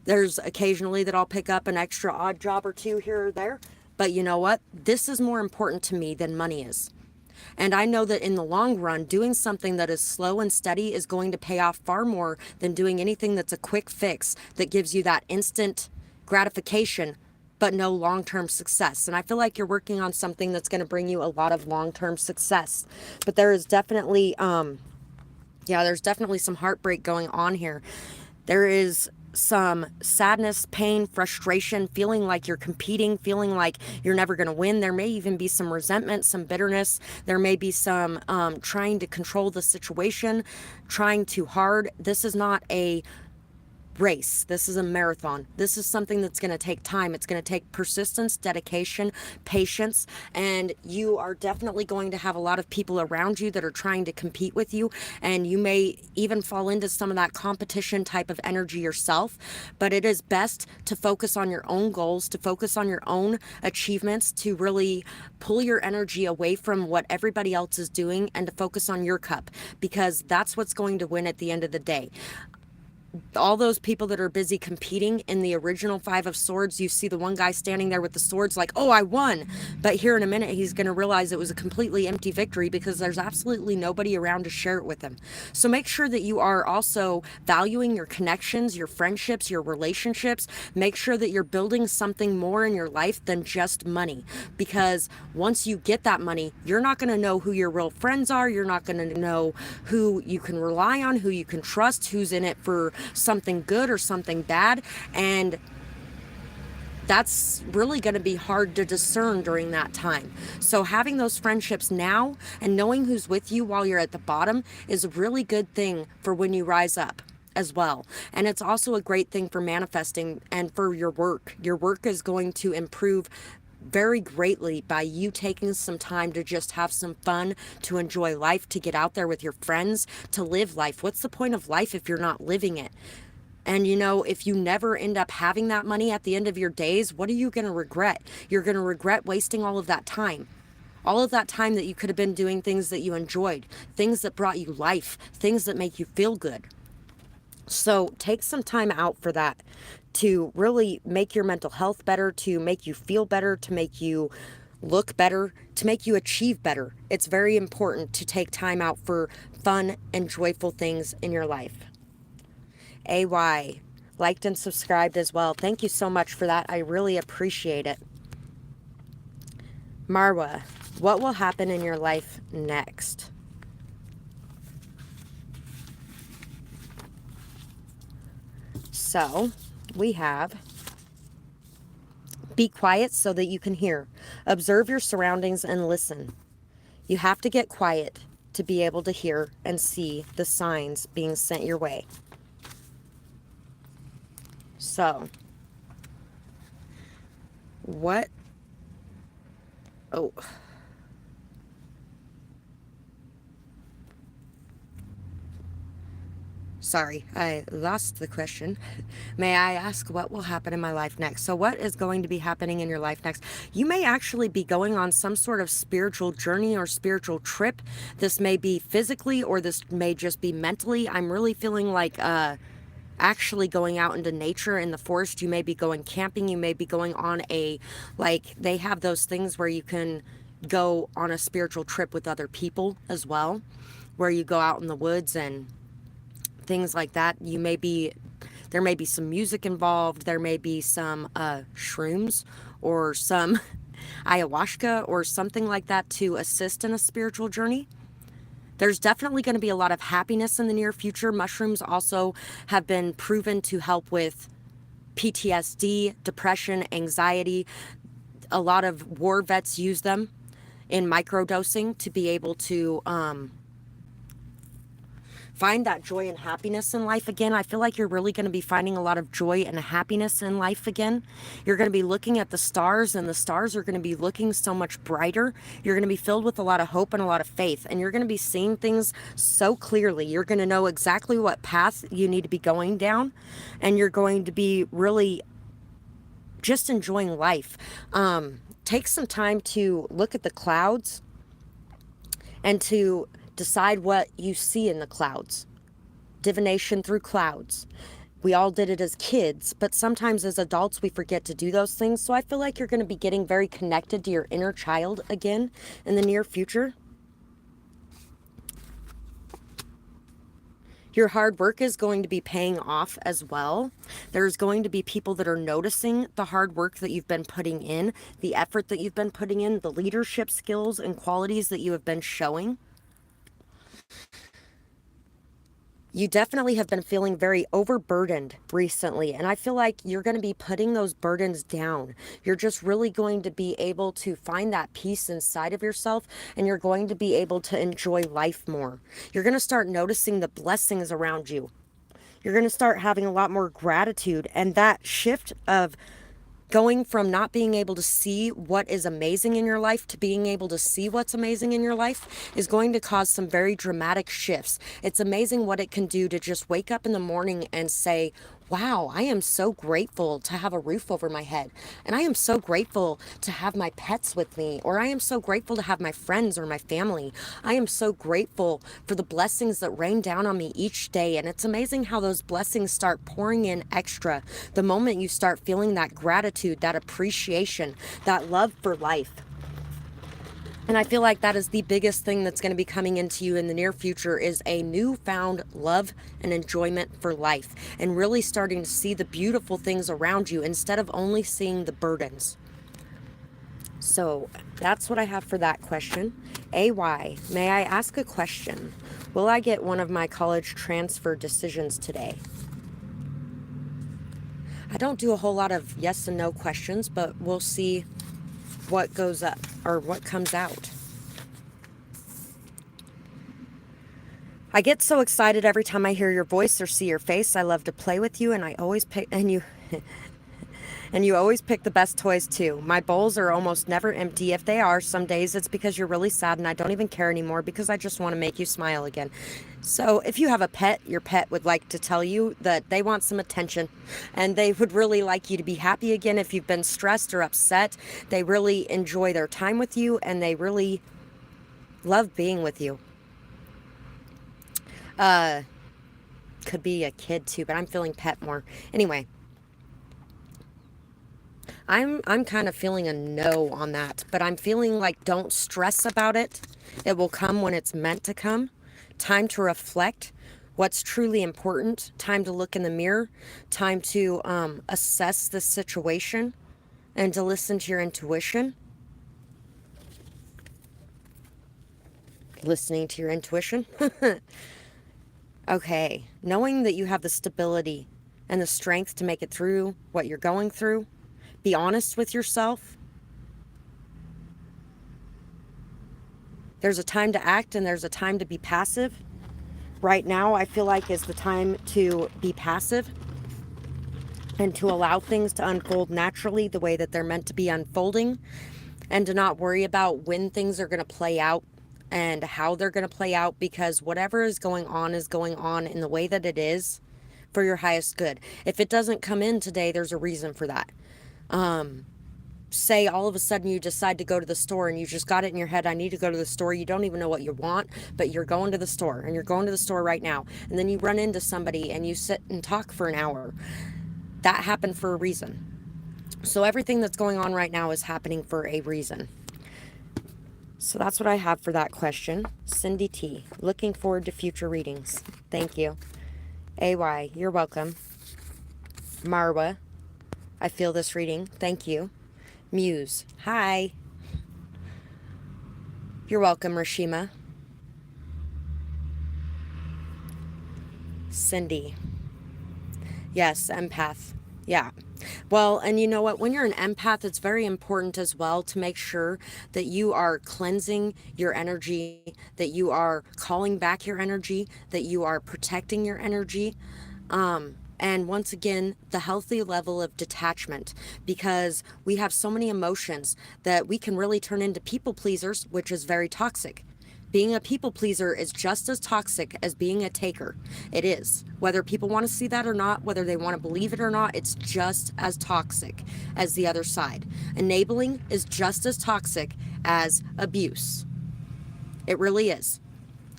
Speaker 1: There's occasionally that I'll pick up an extra odd job or two here or there. But you know what? This is more important to me than money is. And I know that in the long run, doing something that is slow and steady is going to pay off far more than doing anything that's a quick fix that gives you that instant gratification, but no long-term success. And I feel like you're working on something that's going to bring you a lot of long-term success. But there is definitely, there's definitely some heartbreak going on here. There is some sadness, pain, frustration, feeling like you're competing, feeling like you're never going to win. There may even be some resentment, some bitterness. There may be some trying to control the situation, trying too hard. This is not a race. This is a marathon. This is something that's going to take time. It's going to take persistence, dedication, patience, and you are definitely going to have a lot of people around you that are trying to compete with you, and you may even fall into some of that competition type of energy yourself. But it is best to focus on your own goals, to focus on your own achievements, to really pull your energy away from what everybody else is doing and to focus on your cup, because that's what's going to win at the end of the day. All those people that are busy competing in the original Five of Swords, you see the one guy standing there with the swords like, oh, I won. But here in a minute, he's going to realize it was a completely empty victory because there's absolutely nobody around to share it with him. So make sure that you are also valuing your connections, your friendships, your relationships. Make sure that you're building something more in your life than just money. Because once you get that money, you're not going to know who your real friends are. You're not going to know who you can rely on, who you can trust, who's in it for something good or something bad, and that's really going to be hard to discern during that time. So having those friendships now and knowing who's with you while you're at the bottom is a really good thing for when you rise up as well. And it's also a great thing for manifesting and for your work. Your work is going to improve very greatly by you taking some time to just have some fun, to enjoy life, to get out there with your friends, to live life. What's the point of life if you're not living it? And you know, if you never end up having that money at the end of your days, what are you going to regret? You're going to regret wasting all of that time. All of that time that you could have been doing things that you enjoyed, things that brought you life, things that make you feel good. So take some time out for that, to really make your mental health better, to make you feel better, to make you look better, to make you achieve better. It's very important to take time out for fun and joyful things in your life. AY, liked and subscribed as well. Thank you so much for that. I really appreciate it. Marwa, what will happen in your life next? So we have be quiet so that you can hear. Observe your surroundings and listen. You have to get quiet to be able to hear and see the signs being sent your way. So, what? Oh. Sorry, I lost the question. May I ask what will happen in my life next? So what is going to be happening in your life next? You may actually be going on some sort of spiritual journey or spiritual trip. This may be physically or this may just be mentally. I'm really feeling like actually going out into nature in the forest. You may be going camping. You may be going on they have those things where you can go on a spiritual trip with other people as well, where you go out in the woods and things like that. There may be some music involved. There may be some shrooms or some ayahuasca or something like that to assist in a spiritual journey. There's definitely going to be a lot of happiness in the near future. Mushrooms also have been proven to help with PTSD, depression, anxiety. A lot of war vets use them in microdosing to be able to find that joy and happiness in life again. I feel like you're really going to be finding a lot of joy and happiness in life again. You're going to be looking at the stars, and the stars are going to be looking so much brighter. You're going to be filled with a lot of hope and a lot of faith, and you're going to be seeing things so clearly. You're going to know exactly what path you need to be going down, and you're going to be really just enjoying life. Take some time to look at the clouds and to decide what you see in the clouds. Divination through clouds. We all did it as kids, but sometimes as adults we forget to do those things. So I feel like you're going to be getting very connected to your inner child again in the near future. Your hard work is going to be paying off as well. There's going to be people that are noticing the hard work that you've been putting in, the effort that you've been putting in, the leadership skills and qualities that you have been showing. You definitely have been feeling very overburdened recently, and I feel like you're going to be putting those burdens down. You're just really going to be able to find that peace inside of yourself, and you're going to be able to enjoy life more. You're going to start noticing the blessings around you. You're going to start having a lot more gratitude, and that shift of going from not being able to see what is amazing in your life to being able to see what's amazing in your life is going to cause some very dramatic shifts. It's amazing what it can do to just wake up in the morning and say, wow, I am so grateful to have a roof over my head. And I am so grateful to have my pets with me. Or I am so grateful to have my friends or my family. I am so grateful for the blessings that rain down on me each day. And it's amazing how those blessings start pouring in extra the moment you start feeling that gratitude, that appreciation, that love for life. And I feel like that is the biggest thing that's going to be coming into you in the near future is a newfound love and enjoyment for life and really starting to see the beautiful things around you instead of only seeing the burdens. So that's what I have for that question. AY, may I ask a question? Will I get one of my college transfer decisions today? I don't do a whole lot of yes and no questions, but we'll see what goes up or what comes out. I get so excited every time I hear your voice or see your face. I love to play with you, and I always pick and you always pick the best toys too. My bowls are almost never empty. If they are, some days it's because you're really sad and I don't even care anymore because I just want to make you smile again. So if you have a pet, your pet would like to tell you that they want some attention and they would really like you to be happy again. If you've been stressed or upset, they really enjoy their time with you and they really love being with you. Could be a kid too, but I'm feeling pet more. Anyway, I'm kind of feeling a no on that, but I'm feeling like don't stress about it. It will come when it's meant to come. Time to reflect what's truly important. Time to look in the mirror. Time to assess the situation and to listen to your intuition. Listening to your intuition. Okay, knowing that you have the stability and the strength to make it through what you're going through. Be honest with yourself. There's a time to act and there's a time to be passive. Right now, I feel like is the time to be passive and to allow things to unfold naturally the way that they're meant to be unfolding and to not worry about when things are going to play out and how they're going to play out because whatever is going on in the way that it is for your highest good. If it doesn't come in today, there's a reason for that. Say all of a sudden you decide to go to the store and you just got it in your head, I need to go to the store. You don't even know what you want, but you're going to the store and you're going to the store right now. And then you run into somebody and you sit and talk for an hour. That happened for a reason. So everything that's going on right now is happening for a reason. So that's what I have for that question. Cindy T, looking forward to future readings. Thank you. AY, you're welcome. Marwa, I feel this reading. Thank you. Muse, hi. You're welcome, Rashima. Cindy. Yes, empath. Yeah. Well, and you know what? When you're an empath, it's very important as well to make sure that you are cleansing your energy, that you are calling back your energy, that you are protecting your energy. And once again, the healthy level of detachment, because we have so many emotions that we can really turn into people pleasers, which is very toxic. Being a people pleaser is just as toxic as being a taker. It is. Whether people want to see that or not, whether they want to believe it or not, it's just as toxic as the other side. Enabling is just as toxic as abuse. It really is.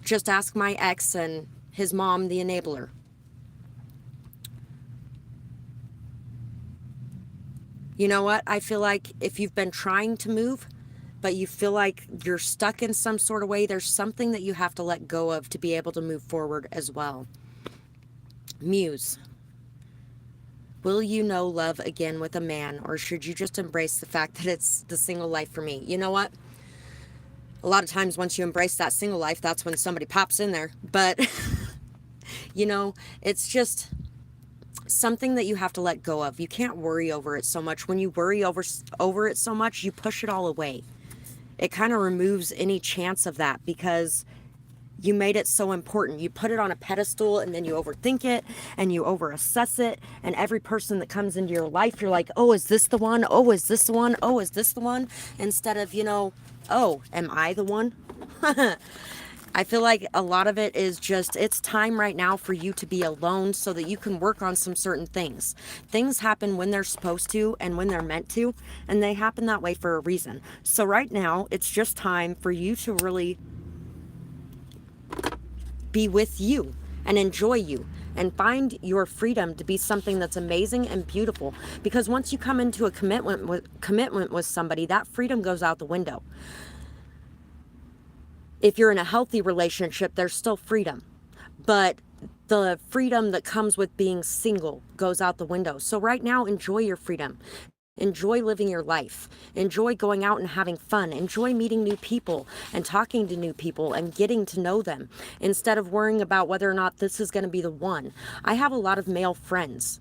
Speaker 1: Just ask my ex and his mom, the enabler. You know what? I feel like if you've been trying to move, but you feel like you're stuck in some sort of way, there's something that you have to let go of to be able to move forward as well. Muse. Will you know love again with a man, or should you just embrace the fact that it's the single life for me? You know what? A lot of times once you embrace that single life, that's when somebody pops in there. But, you know, it's just something that you have to let go of. You can't worry over it so much. When you worry over it so much, you push it all away. It kind of removes any chance of that because you made it so important. You put it on a pedestal and then you overthink it and you overassess it. And every person that comes into your life, you're like, oh, is this the one? Oh, is this the one? Oh, is this the one? Instead of, oh, am I the one? I feel like a lot of it is just, it's time right now for you to be alone so that you can work on some certain things. Things happen when they're supposed to and when they're meant to, and they happen that way for a reason. So right now, it's just time for you to really be with you and enjoy you and find your freedom to be something that's amazing and beautiful. Because once you come into a commitment with somebody, that freedom goes out the window. If you're in a healthy relationship, there's still freedom. But the freedom that comes with being single goes out the window. So right now, enjoy your freedom. Enjoy living your life. Enjoy going out and having fun. Enjoy meeting new people and talking to new people and getting to know them instead of worrying about whether or not this is going to be the one. I have a lot of male friends,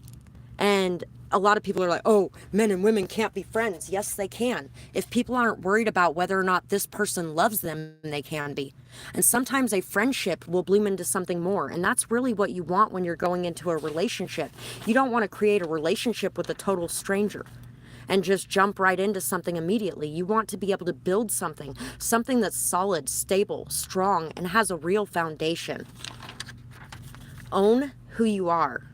Speaker 1: and a lot of people are like, oh, men and women can't be friends. Yes, they can. If people aren't worried about whether or not this person loves them, they can be. And sometimes a friendship will bloom into something more. And that's really what you want when you're going into a relationship. You don't want to create a relationship with a total stranger and just jump right into something immediately. You want to be able to build something that's solid, stable, strong, and has a real foundation. Own who you are.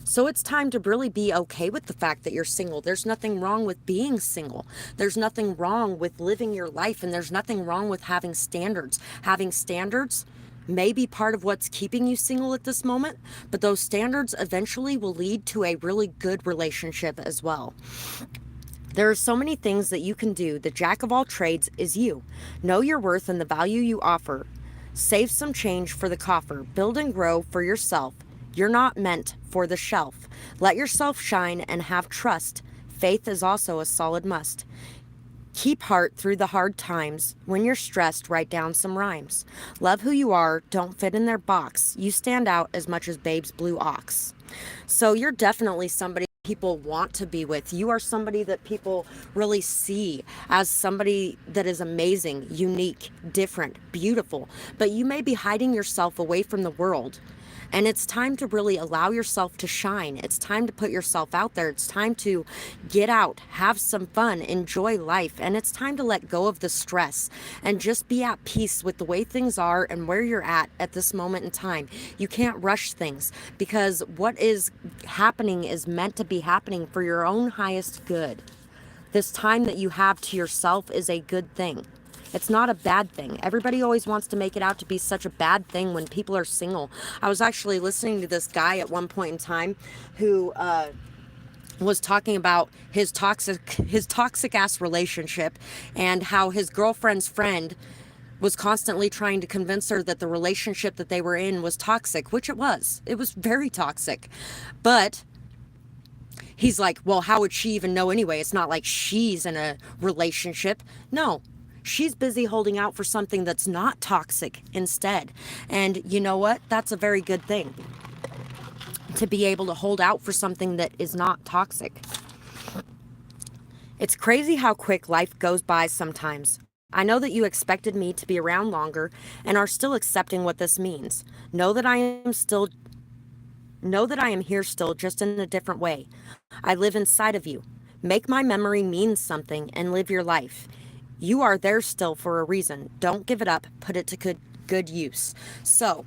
Speaker 1: So it's time to really be okay with the fact that you're single. There's nothing wrong with being single. There's nothing wrong with living your life, and there's nothing wrong with having standards. Having standards may be part of what's keeping you single at this moment, but those standards eventually will lead to a really good relationship as well. There are so many things that you can do. The jack of all trades is you. Know your worth and the value you offer. Save some change for the coffer. Build and grow for yourself. You're not meant for the shelf. Let yourself shine and have trust. Faith is also a solid must. Keep heart through the hard times. When you're stressed, write down some rhymes. Love who you are. Don't fit in their box. You stand out as much as Babe's blue ox. So you're definitely somebody people want to be with. You are somebody that people really see as somebody that is amazing, unique, different, beautiful. But you may be hiding yourself away from the world. And it's time to really allow yourself to shine. It's time to put yourself out there. It's time to get out, have some fun, enjoy life. And it's time to let go of the stress and just be at peace with the way things are and where you're at this moment in time. You can't rush things because what is happening is meant to be happening for your own highest good. This time that you have to yourself is a good thing. It's not a bad thing. Everybody always wants to make it out to be such a bad thing when people are single. I was actually listening to this guy at one point in time who was talking about his toxic ass relationship and how his girlfriend's friend was constantly trying to convince her that the relationship that they were in was toxic, which it was. It was very toxic. But he's like, well, how would she even know anyway? It's not like she's in a relationship. No. She's busy holding out for something that's not toxic instead. And you know what? That's a very good thing. to be able to hold out for something that is not toxic. It's crazy how quick life goes by sometimes. I know that you expected me to be around longer and are still accepting what this means. Know that I am here still, just in a different way. I live inside of you. Make my memory mean something and live your life. You are there still for a reason. Don't give it up. Put it to good use. So,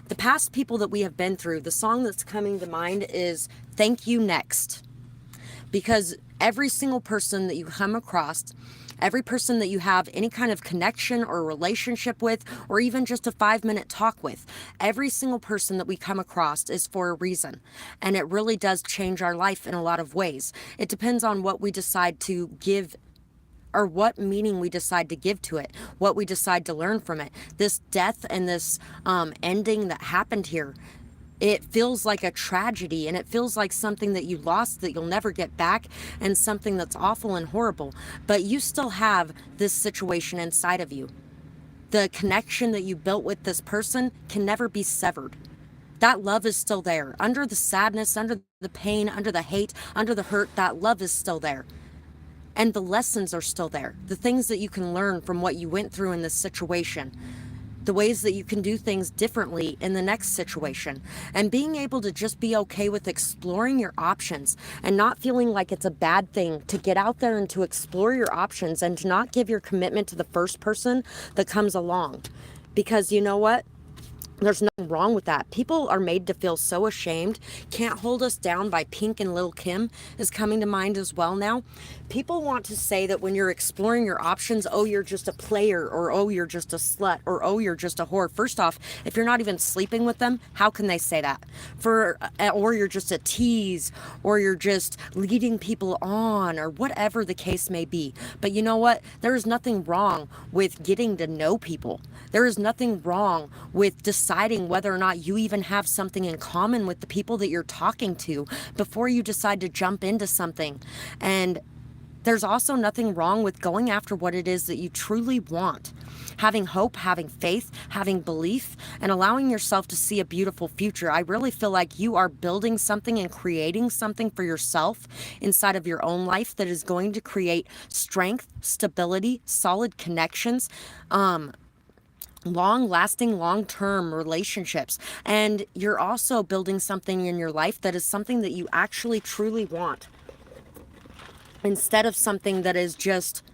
Speaker 1: the past people that we have been through, the song that's coming to mind is Thank You Next. Because every single person that you come across, every person that you have any kind of connection or relationship with, or even just a 5-minute talk with, every single person that we come across is for a reason. And it really does change our life in a lot of ways. It depends on what we decide to give, or what meaning we decide to give to it, what we decide to learn from it. This death and this ending that happened here, it feels like a tragedy, and it feels like something that you lost that you'll never get back, and something that's awful and horrible. But you still have this situation inside of you. The connection that you built with this person can never be severed. That love is still there. Under the sadness, under the pain, under the hate, under the hurt, that love is still there. And the lessons are still there. The things that you can learn from what you went through in this situation. The ways that you can do things differently in the next situation, and being able to just be okay with exploring your options and not feeling like it's a bad thing to get out there and to explore your options and to not give your commitment to the first person that comes along. Because you know what? There's nothing wrong with that. People are made to feel so ashamed. Can't Hold Us Down by Pink and Lil' Kim is coming to mind as well now. People want to say that when you're exploring your options, oh, you're just a player, or oh, you're just a slut, or oh, you're just a whore. First off, if you're not even sleeping with them, how can they say that? Or you're just a tease, or you're just leading people on, or whatever the case may be. But you know what? There is nothing wrong with getting to know people. There is nothing wrong with deciding whether or not you even have something in common with the people that you're talking to before you decide to jump into something. And there's also nothing wrong with going after what it is that you truly want. Having hope, having faith, having belief, and allowing yourself to see a beautiful future. I really feel like you are building something and creating something for yourself inside of your own life that is going to create strength, stability, solid connections, long-lasting, long-term relationships. And you're also building something in your life that is something that you actually truly want, instead of something that is just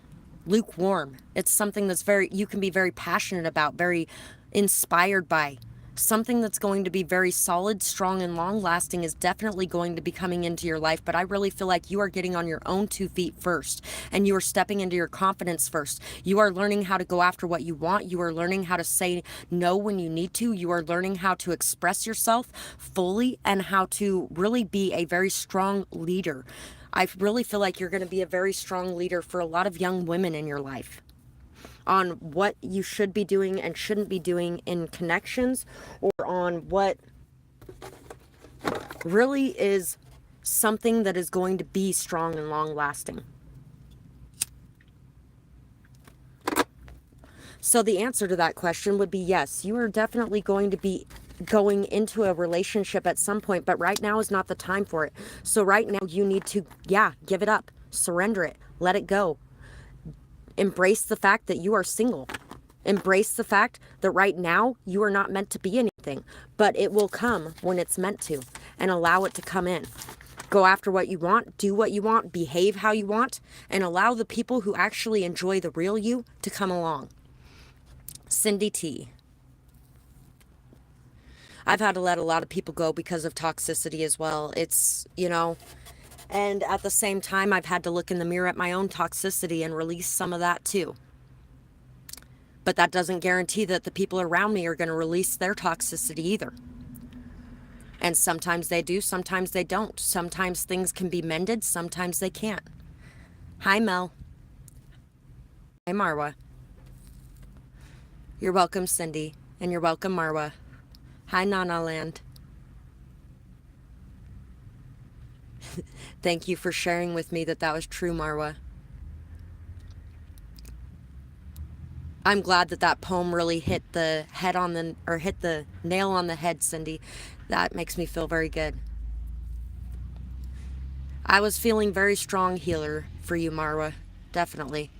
Speaker 1: lukewarm. It's something that's you can be very passionate about, very inspired by. Something that's going to be very solid, strong, and long-lasting is definitely going to be coming into your life. But I really feel like you are getting on your own 2 feet first, and you are stepping into your confidence first. You are learning how to go after what you want. You are learning how to say no when you need to. You are learning how to express yourself fully and how to really be a very strong leader. I really feel like you're going to be a very strong leader for a lot of young women in your life, on what you should be doing and shouldn't be doing in connections, or on what really is something that is going to be strong and long lasting. So the answer to that question would be yes, you are definitely going to be going into a relationship at some point, but right now is not the time for it. So right now you need to, give it up, surrender it, let it go. Embrace the fact that you are single. Embrace the fact that right now you are not meant to be anything, but it will come when it's meant to, and allow it to come in. Go after what you want, do what you want, behave how you want, and allow the people who actually enjoy the real you to come along. Cindy T. I've had to let a lot of people go because of toxicity as well. It's, and at the same time, I've had to look in the mirror at my own toxicity and release some of that too. But that doesn't guarantee that the people around me are going to release their toxicity either. And sometimes they do, sometimes they don't. Sometimes things can be mended, sometimes they can't. Hi, Mel. Hi, Marwa. You're welcome, Cindy. And you're welcome, Marwa. Hi, Nana Land. Thank you for sharing with me that was true, Marwa. I'm glad that poem really hit the nail on the head, Cindy. That makes me feel very good. I was feeling very strong healer for you, Marwa. Definitely.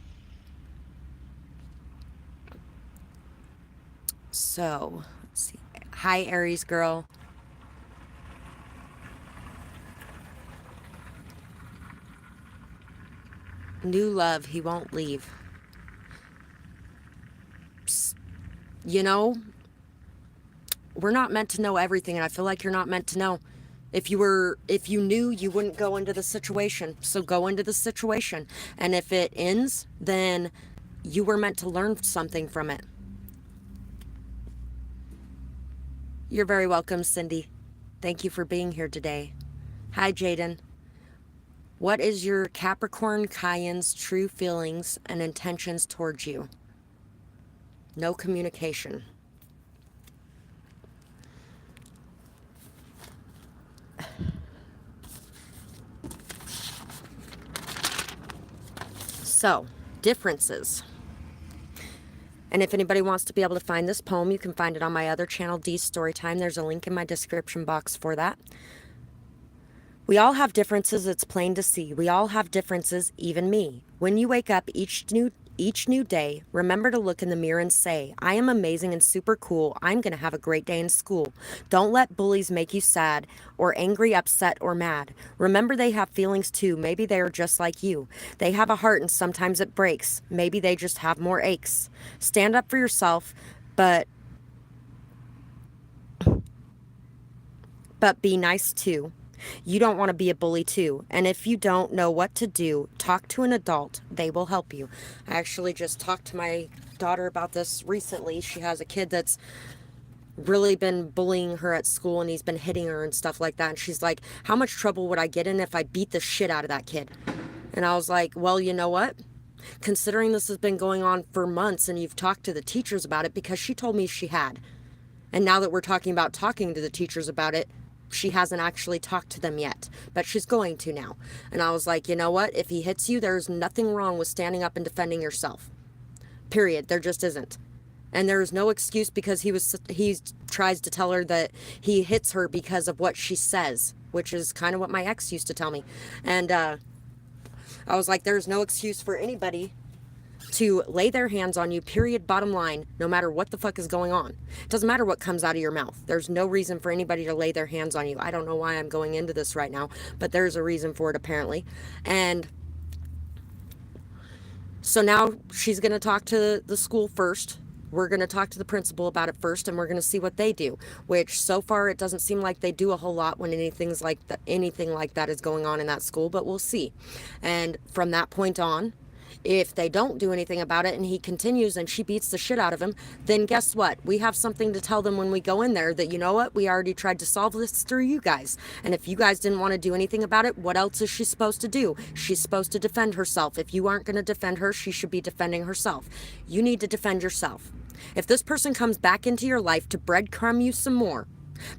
Speaker 1: So, let's see. Hi, Aries girl. New love, he won't leave. Psst. You know, we're not meant to know everything, and I feel like you're not meant to know. If you knew, you wouldn't go into the situation. So go into the situation. And if it ends, then you were meant to learn something from it. You're very welcome, Cindy. Thank you for being here today. Hi, Jaden. What is your Capricorn Cayenne's true feelings and intentions towards you? No communication. So, differences. And if anybody wants to be able to find this poem, you can find it on my other channel, Dee's Storytime. There's a link in my description box for that. We all have differences, it's plain to see. We all have differences, even me. When you wake up each new day, remember to look in the mirror and say, I am amazing and super cool. I'm going to have a great day in school. Don't let bullies make you sad or angry, upset, or mad. Remember they have feelings too. Maybe they are just like you. They have a heart and sometimes it breaks. Maybe they just have more aches. Stand up for yourself, but be nice too. You don't want to be a bully too. And if you don't know what to do, talk to an adult. They will help you. I actually just talked to my daughter about this recently. She has a kid that's really been bullying her at school and he's been hitting her and stuff like that. And she's like, how much trouble would I get in if I beat the shit out of that kid? And I was like, well, you know what? Considering this has been going on for months and you've talked to the teachers about it, because she told me she had. And now that we're talking about talking to the teachers about it, she hasn't actually talked to them yet, but she's going to now. And I was like, you know what? If he hits you, there's nothing wrong with standing up and defending yourself. Period. There just isn't. And there is no excuse because he tries to tell her that he hits her because of what she says, which is kind of what my ex used to tell me. And I was like, there's no excuse for anybody to lay their hands on you, period, bottom line, no matter what the fuck is going on. It doesn't matter what comes out of your mouth. There's no reason for anybody to lay their hands on you. I don't know why I'm going into this right now, but there's a reason for it apparently. And so now she's going to talk to the school first. We're going to talk to the principal about it first, and we're going to see what they do, which so far it doesn't seem like they do a whole lot when anything like that is going on in that school, but we'll see. And from that point on, if they don't do anything about it and he continues and she beats the shit out of him, then guess what? We have something to tell them when we go in there that, you know what? We already tried to solve this through you guys. And if you guys didn't want to do anything about it, what else is she supposed to do? She's supposed to defend herself. If you aren't going to defend her, she should be defending herself. You need to defend yourself. If this person comes back into your life to breadcrumb you some more,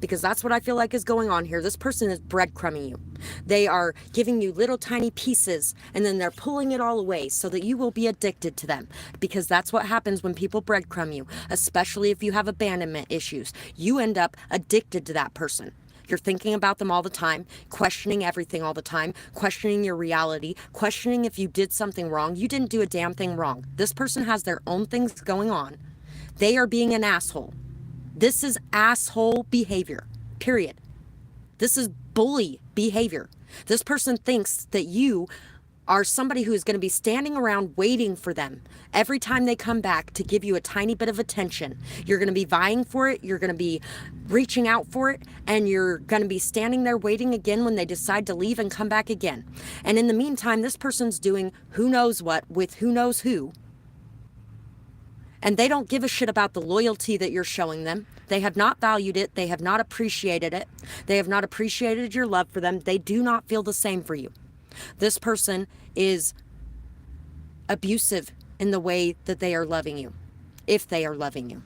Speaker 1: because that's what I feel like is going on here. This person is breadcrumbing you. They are giving you little tiny pieces and then they're pulling it all away so that you will be addicted to them, because that's what happens when people breadcrumb you, especially if you have abandonment issues. You end up addicted to that person. You're thinking about them all the time, questioning everything all the time, questioning your reality, questioning if you did something wrong. You didn't do a damn thing wrong. This person has their own things going on. They are being an asshole. This is asshole behavior, period. This is bully behavior. This person thinks that you are somebody who is going to be standing around waiting for them every time they come back to give you a tiny bit of attention. You're going to be vying for it. You're going to be reaching out for it. And you're going to be standing there waiting again when they decide to leave and come back again. And in the meantime, this person's doing who knows what with who knows who. And they don't give a shit about the loyalty that you're showing them. They have not valued it. They have not appreciated it. They have not appreciated your love for them. They do not feel the same for you. This person is abusive in the way that they are loving you, if they are loving you.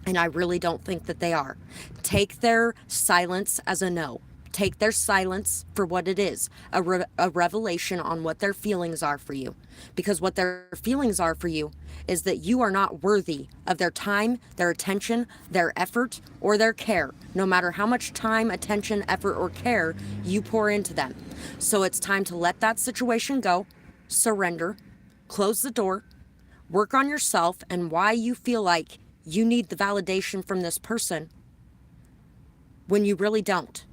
Speaker 1: And I really don't think that they are. Take their silence as a no. Take their silence for what it is, a revelation on what their feelings are for you. Because what their feelings are for you is that you are not worthy of their time, their attention, their effort, or their care, no matter how much time, attention, effort, or care you pour into them. So it's time to let that situation go, surrender, close the door, work on yourself and why you feel like you need the validation from this person when you really don't.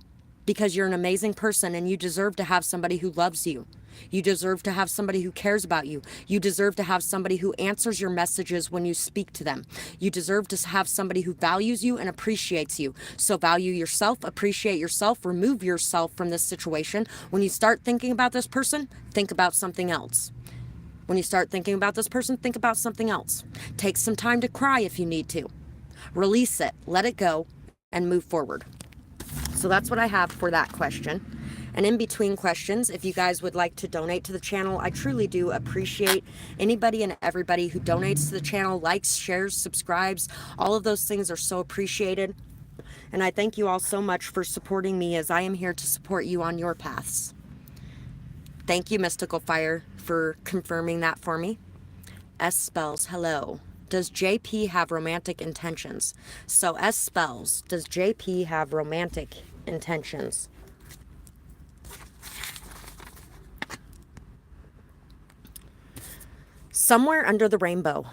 Speaker 1: Because you're an amazing person and you deserve to have somebody who loves you. You deserve to have somebody who cares about you. You deserve to have somebody who answers your messages when you speak to them. You deserve to have somebody who values you and appreciates you. So value yourself, appreciate yourself, remove yourself from this situation. When you start thinking about this person, think about something else. When you start thinking about this person, think about something else. Take some time to cry if you need to. Release it, let it go, and move forward. So that's what I have for that question. And in between questions, if you guys would like to donate to the channel, I truly do appreciate anybody and everybody who donates to the channel, likes, shares, subscribes. All of those things are so appreciated. And I thank you all so much for supporting me as I am here to support you on your paths. Thank you, Mystical Fire, for confirming that for me. S spells, hello. Does JP have romantic intentions? So S spells, does JP have romantic intentions? Somewhere under the rainbow.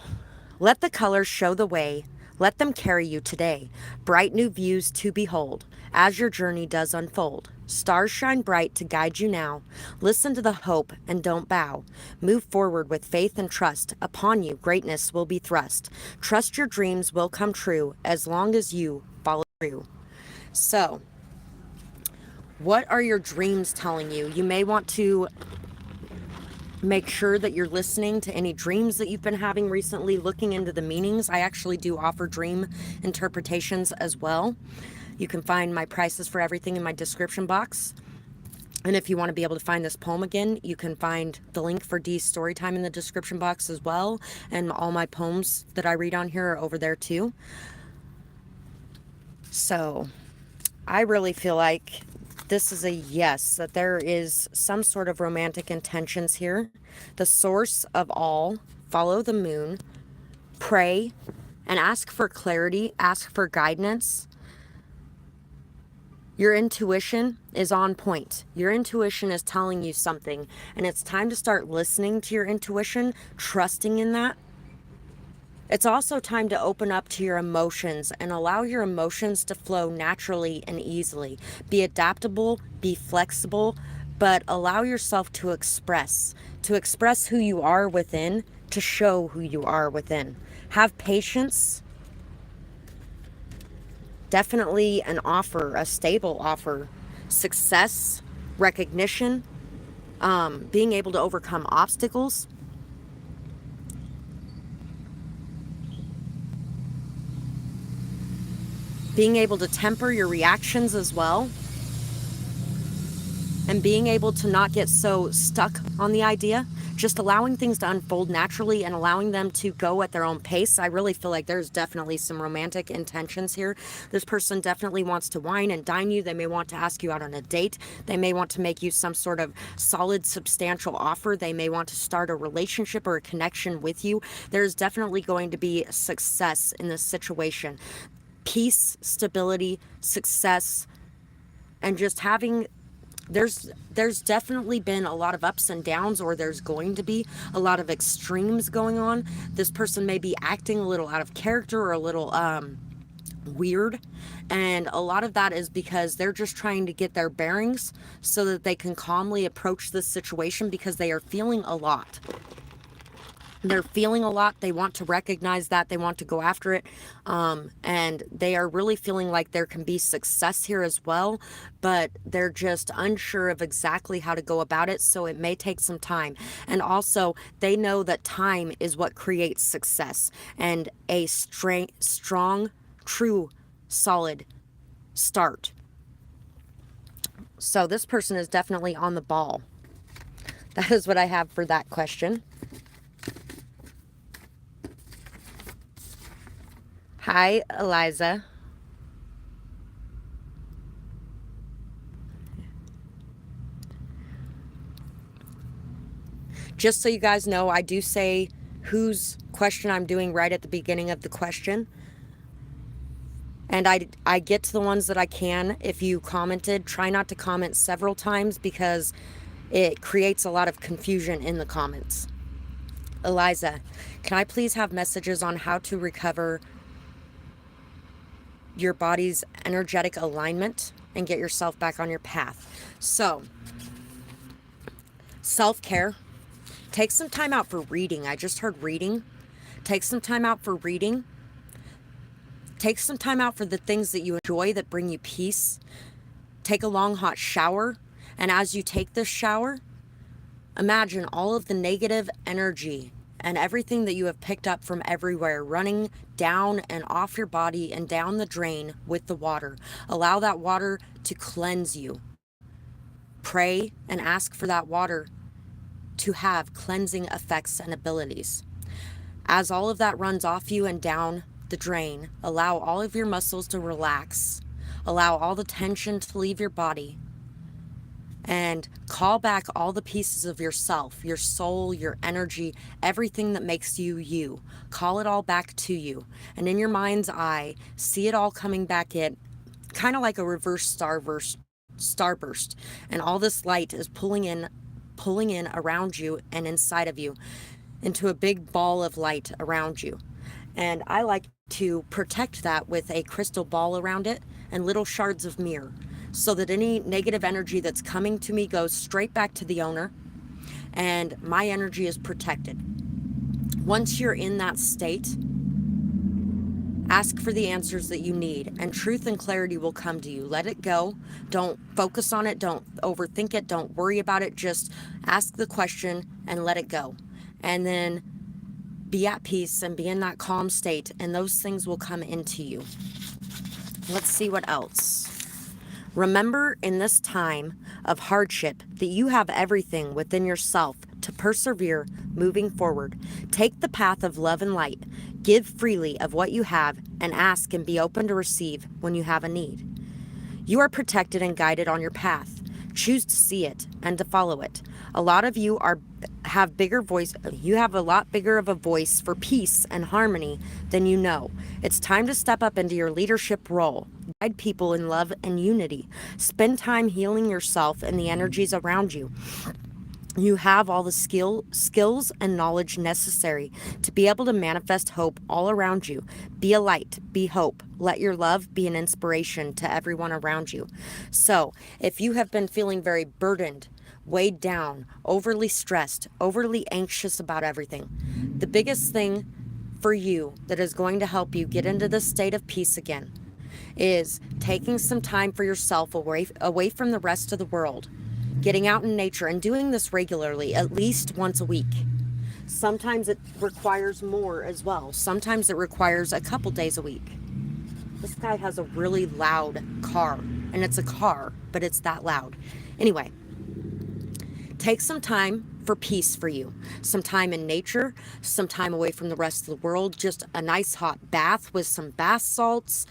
Speaker 1: Let the colors show the way. Let them carry you today. Bright new views to behold as your journey does unfold. Stars shine bright to guide you now. Listen to the hope and don't bow. Move forward with faith and trust. Upon you, greatness will be thrust. Trust your dreams will come true as long as you follow through. So, what are your dreams telling you? You may want to make sure that you're listening to any dreams that you've been having recently, looking into the meanings. I actually do offer dream interpretations as well. You can find my prices for everything in my description box. And if you want to be able to find this poem again, you can find the link for Dee's StoryTime in the description box as well. And all my poems that I read on here are over there too. So I really feel like this is a yes, that there is some sort of romantic intentions here. The source of all, follow the moon, pray, and ask for clarity, ask for guidance. Your intuition is on point. Your intuition is telling you something, and it's time to start listening to your intuition, trusting in that. It's also time to open up to your emotions and allow your emotions to flow naturally and easily. Be adaptable, be flexible, but allow yourself to express who you are within, to show who you are within. Have patience. Definitely an offer, a stable offer. Success, recognition, being able to overcome obstacles. Being able to temper your reactions as well. And being able to not get so stuck on the idea. Just allowing things to unfold naturally and allowing them to go at their own pace. I really feel like there's definitely some romantic intentions here. This person definitely wants to wine and dine you. They may want to ask you out on a date. They may want to make you some sort of solid, substantial offer. They may want to start a relationship or a connection with you. There's definitely going to be success in this situation. Peace, stability, success, and just having... There's definitely been a lot of ups and downs, or there's going to be a lot of extremes going on. This person may be acting a little out of character or a little weird, and a lot of that is because they're just trying to get their bearings so that they can calmly approach this situation, because they are feeling a lot. They're feeling a lot. They want to recognize that. They want to go after it. And they are really feeling like there can be success here as well, but they're just unsure of exactly how to go about it. So it may take some time. And also they know that time is what creates success and a strong, true, solid start. So this person is definitely on the ball. That is what I have for that question. Hi, Eliza. Just so you guys know, I do say whose question I'm doing right at the beginning of the question. And I get to the ones that I can. If you commented, try not to comment several times because it creates a lot of confusion in the comments. Eliza, can I please have messages on how to recover your body's energetic alignment and get yourself back on your path? So, self-care. Take some time out for reading. I just heard reading. Take some time out for reading. Take some time out for the things that you enjoy that bring you peace. Take a long hot shower. And as you take this shower, imagine all of the negative energy and everything that you have picked up from everywhere running down and off your body and down the drain with the water. Allow that water to cleanse you. Pray and ask for that water to have cleansing effects and abilities. As all of that runs off you and down the drain, allow all of your muscles to relax. Allow all the tension to leave your body. And call back all the pieces of yourself, your soul, your energy, everything that makes you you. Call it all back to you. And in your mind's eye, see it all coming back in, kind of like a reverse starburst. And all this light is pulling in around you and inside of you into a big ball of light around you. And I like to protect that with a crystal ball around it and little shards of mirror, so that any negative energy that's coming to me goes straight back to the owner and my energy is protected. Once you're in that state, ask for the answers that you need, and truth and clarity will come to you. Let it go. Don't focus on it. Don't overthink it. Don't worry about it. Just ask the question and let it go. And then be at peace and be in that calm state, and those things will come into you. Let's see what else. Remember in this time of hardship that you have everything within yourself to persevere moving forward. Take the path of love and light. Give freely of what you have and ask and be open to receive when you have a need. You are protected and guided on your path. Choose to see it and to follow it. A lot of you have bigger voice. You have a lot bigger of a voice for peace and harmony than you know. It's time to step up into your leadership role. Guide people in love and unity. Spend time healing yourself and the energies around you. You have all the skills and knowledge necessary to be able to manifest hope all around you. Be a light, be hope. Let your love be an inspiration to everyone around you. So, if you have been feeling very burdened, weighed down, overly stressed, overly anxious about everything, the biggest thing for you that is going to help you get into this state of peace again is taking some time for yourself away from the rest of the world. Getting out in nature and doing this regularly, at least once a week. Sometimes it requires more as well. Sometimes it requires a couple days a week. This guy has a really loud car, and it's a car, but it's that loud. Anyway, take some time for peace for you. Some time in nature, some time away from the rest of the world, just a nice hot bath with some bath salts.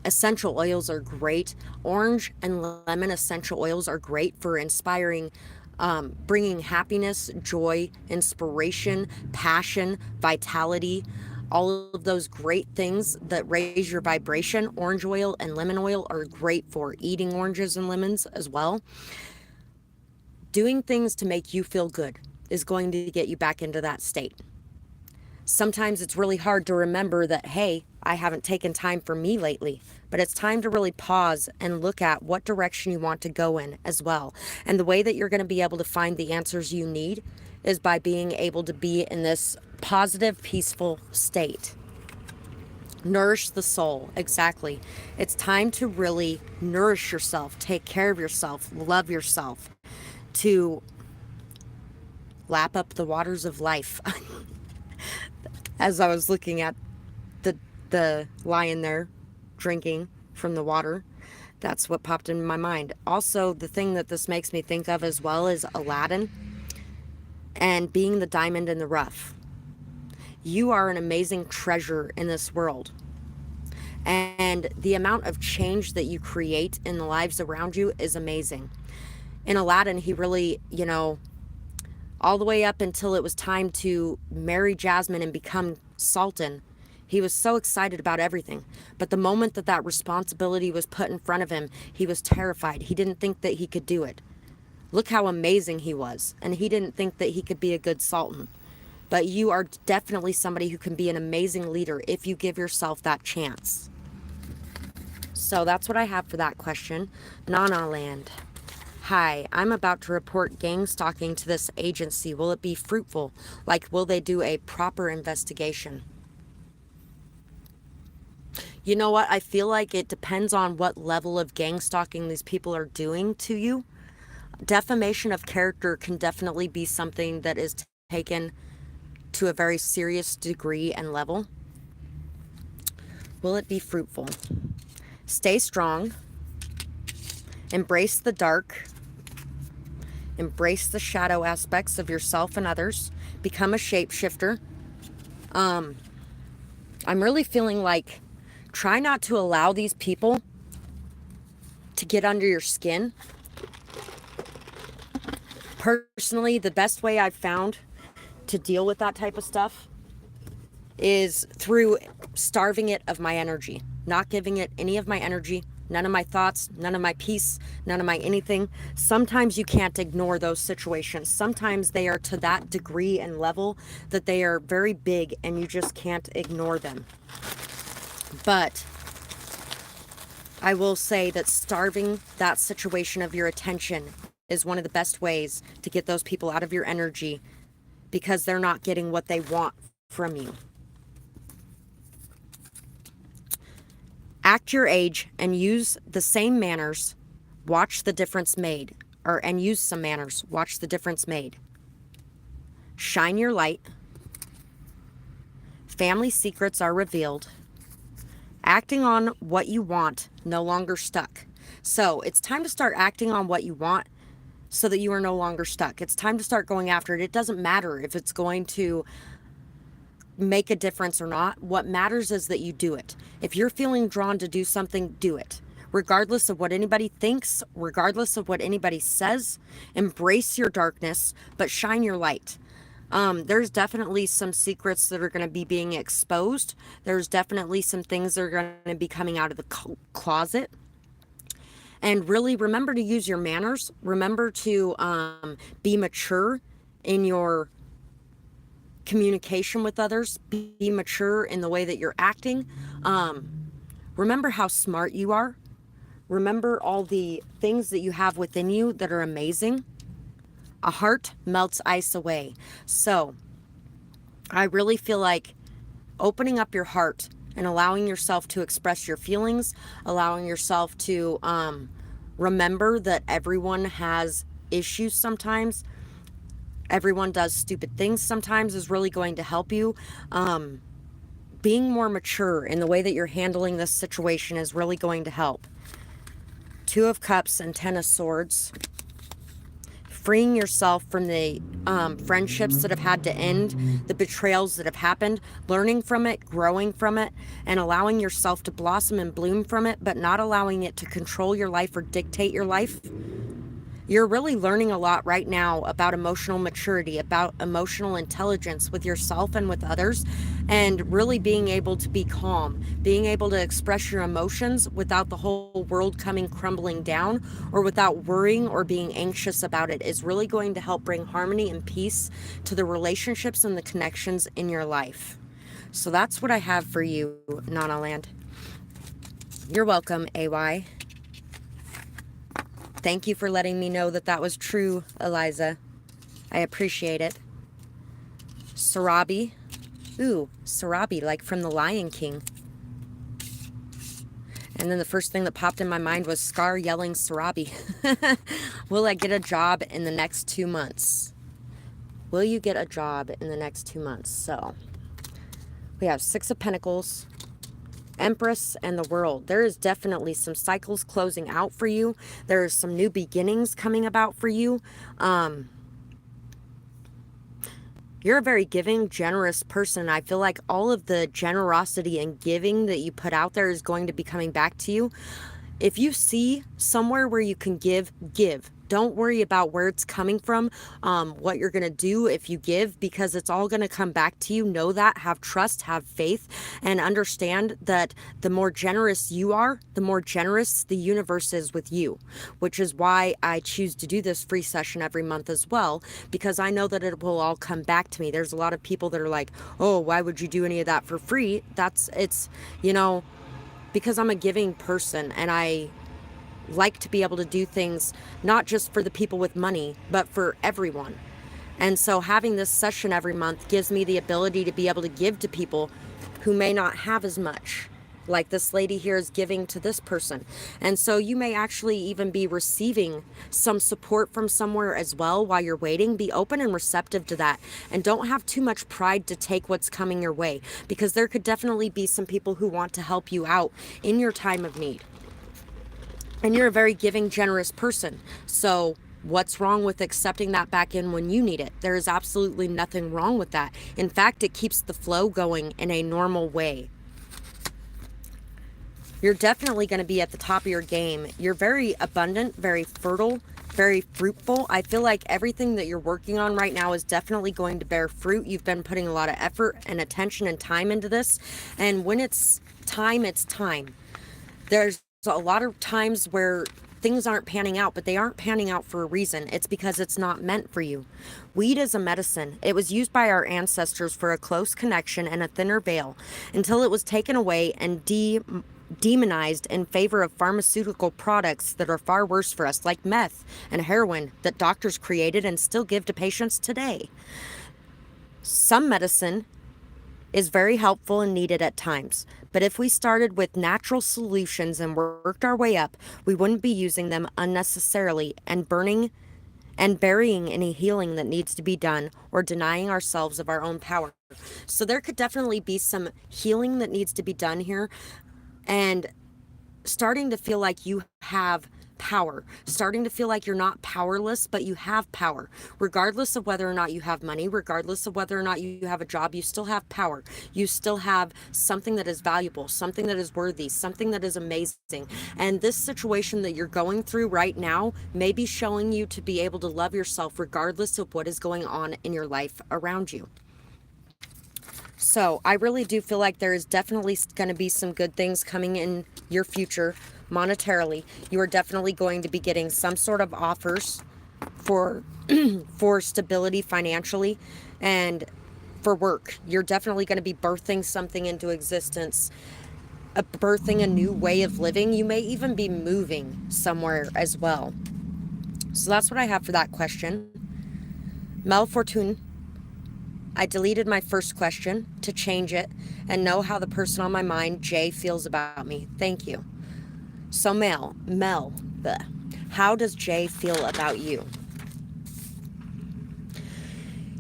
Speaker 1: Essential oils are great. Orange and lemon essential oils are great for inspiring, bringing happiness, joy, inspiration, passion, vitality, all of those great things that raise your vibration. Orange oil and lemon oil are great for eating oranges and lemons as well. Doing things to make you feel good is going to get you back into that state. Sometimes it's really hard to remember that, hey, I haven't taken time for me lately, but it's time to really pause and look at what direction you want to go in as well. And the way that you're going to be able to find the answers you need is by being able to be in this positive, peaceful state. Nourish the soul. Exactly. It's time to really nourish yourself, take care of yourself, love yourself, to lap up the waters of life. As I was looking at the lion there drinking from the water, that's what popped into my mind. Also, the thing that this makes me think of as well is Aladdin and being the diamond in the rough. You are an amazing treasure in this world. And the amount of change that you create in the lives around you is amazing. In Aladdin, he really, All the way up until it was time to marry Jasmine and become Sultan. He was so excited about everything. But the moment that that responsibility was put in front of him, he was terrified. He didn't think that he could do it. Look how amazing he was. And he didn't think that he could be a good Sultan. But you are definitely somebody who can be an amazing leader if you give yourself that chance. So that's what I have for that question. Nana Land. Hi, I'm about to report gang stalking to this agency. Will it be fruitful? Like, will they do a proper investigation? You know what? I feel like it depends on what level of gang stalking these people are doing to you. Defamation of character can definitely be something that is taken to a very serious degree and level. Will it be fruitful? Stay strong. Embrace the dark. Embrace the shadow aspects of yourself and others. Become a shapeshifter. I'm really feeling like try not to allow these people to get under your skin. Personally, the best way I've found to deal with that type of stuff is through starving it of my energy, not giving it any of my energy, none of my thoughts, none of my peace, none of my anything. Sometimes you can't ignore those situations. Sometimes they are to that degree and level that they are very big and you just can't ignore them. But I will say that starving that situation of your attention is one of the best ways to get those people out of your energy, because they're not getting what they want from you. Act your age and use the same manners. Watch the difference made. And use some manners. Watch the difference made. Shine your light. Family secrets are revealed. Acting on what you want, no longer stuck. So it's time to start acting on what you want so that you are no longer stuck. It's time to start going after it. It doesn't matter if it's going to make a difference or not. What matters is that you do it. If you're feeling drawn to do something, do it. Regardless of what anybody thinks, regardless of what anybody says, embrace your darkness, but shine your light. There's definitely some secrets that are going to be being exposed. There's definitely some things that are going to be coming out of the closet. And really remember to use your manners. Remember to be mature in your communication with others. Be mature in the way that you're acting. Remember how smart you are. Remember all the things that you have within you that are amazing. A heart melts ice away. So I really feel like opening up your heart and allowing yourself to express your feelings, allowing yourself to remember that everyone has issues sometimes. Everyone does stupid things sometimes is really going to help you. Being more mature in the way that you're handling this situation is really going to help. 2 of Cups and 10 of Swords. Freeing yourself from the friendships that have had to end, the betrayals that have happened, learning from it, growing from it, and allowing yourself to blossom and bloom from it, but not allowing it to control your life or dictate your life. You're really learning a lot right now about emotional maturity, about emotional intelligence with yourself and with others, and really being able to be calm, being able to express your emotions without the whole world coming crumbling down, or without worrying or being anxious about it, is really going to help bring harmony and peace to the relationships and the connections in your life. So that's what I have for you, Nana Land. You're welcome, AY. Thank you for letting me know that that was true, Eliza. I appreciate it. Sarabi. Ooh, Sarabi, like from The Lion King. And then the first thing that popped in my mind was Scar yelling Sarabi. Will I get a job in the next 2 months? Will you get a job in the next 2 months? So, we have 6 of Pentacles, Empress, and the World. There is definitely some cycles closing out for you. There's some new beginnings coming about for you. You're a very giving, generous person. I feel like all of the generosity and giving that you put out there is going to be coming back to you. If you see somewhere where you can give, give. don't worry about where it's coming from, what you're going to do if you give, because it's all going to come back to you. Know that, have trust, have faith, and understand that the more generous you are, the more generous the universe is with you, which is why I choose to do this free session every month as well, because I know that it will all come back to me. There's a lot of people that are like, oh, why would you do any of that for free? It's, because I'm a giving person, and I like to be able to do things not just for the people with money, but for everyone. And so having this session every month gives me the ability to be able to give to people who may not have as much. Like this lady here is giving to this person. And so you may actually even be receiving some support from somewhere as well while you're waiting. Be open and receptive to that. And don't have too much pride to take what's coming your way, because there could definitely be some people who want to help you out in your time of need. And you're a very giving, generous person. So what's wrong with accepting that back in when you need it? There is absolutely nothing wrong with that. In fact, it keeps the flow going in a normal way. You're definitely going to be at the top of your game. You're very abundant, very fertile, very fruitful. I feel like everything that you're working on right now is definitely going to bear fruit. You've been putting a lot of effort and attention and time into this. And when it's time, it's time. There's a lot of times where things aren't panning out, but they aren't panning out for a reason. It's because it's not meant for you. Weed is a medicine. It was used by our ancestors for a close connection and a thinner veil until it was taken away and demonized in favor of pharmaceutical products that are far worse for us, like meth and heroin that doctors created and still give to patients today. Some medicine is very helpful and needed at times, but if we started with natural solutions and worked our way up, we wouldn't be using them unnecessarily and burying any healing that needs to be done or denying ourselves of our own power. So there could definitely be some healing that needs to be done here, and starting to feel like you have power, starting to feel like you're not powerless, but you have power. Regardless of whether or not you have money, regardless of whether or not you have a job, you still have power. You still have something that is valuable, something that is worthy, something that is amazing. And this situation that you're going through right now may be showing you to be able to love yourself regardless of what is going on in your life around you. So I really do feel like there is definitely going to be some good things coming in your future monetarily. You are definitely going to be getting some sort of offers for for stability financially and for work. You're definitely going to be birthing something into existence, birthing a new way of living. You may even be moving somewhere as well. So that's what I have for that question. Mel Fortune, I deleted my first question to change it and know how the person on my mind, Jay, feels about me. Thank you. So Mel, how does Jay feel about you?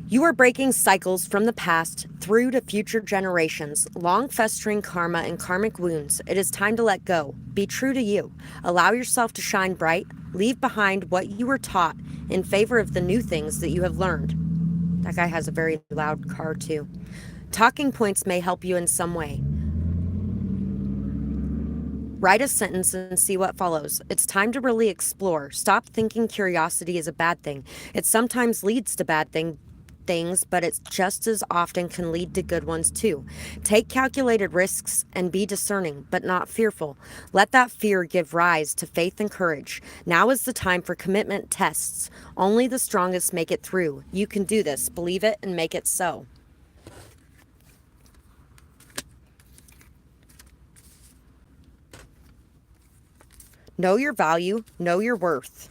Speaker 1: You are breaking cycles from the past through to future generations, long festering karma and karmic wounds. It is time to let go. Be true to you. Allow yourself to shine bright. Leave behind what you were taught in favor of the new things that you have learned. That guy has a very loud car too. Talking points may help you in some way. Write a sentence and see what follows. It's time to really explore. Stop thinking curiosity is a bad thing. It sometimes leads to bad things, but it just as often can lead to good ones too. Take calculated risks and be discerning, but not fearful. Let that fear give rise to faith and courage. Now is the time for commitment tests. Only the strongest make it through. You can do this. Believe it and make it so. Know your value, know your worth.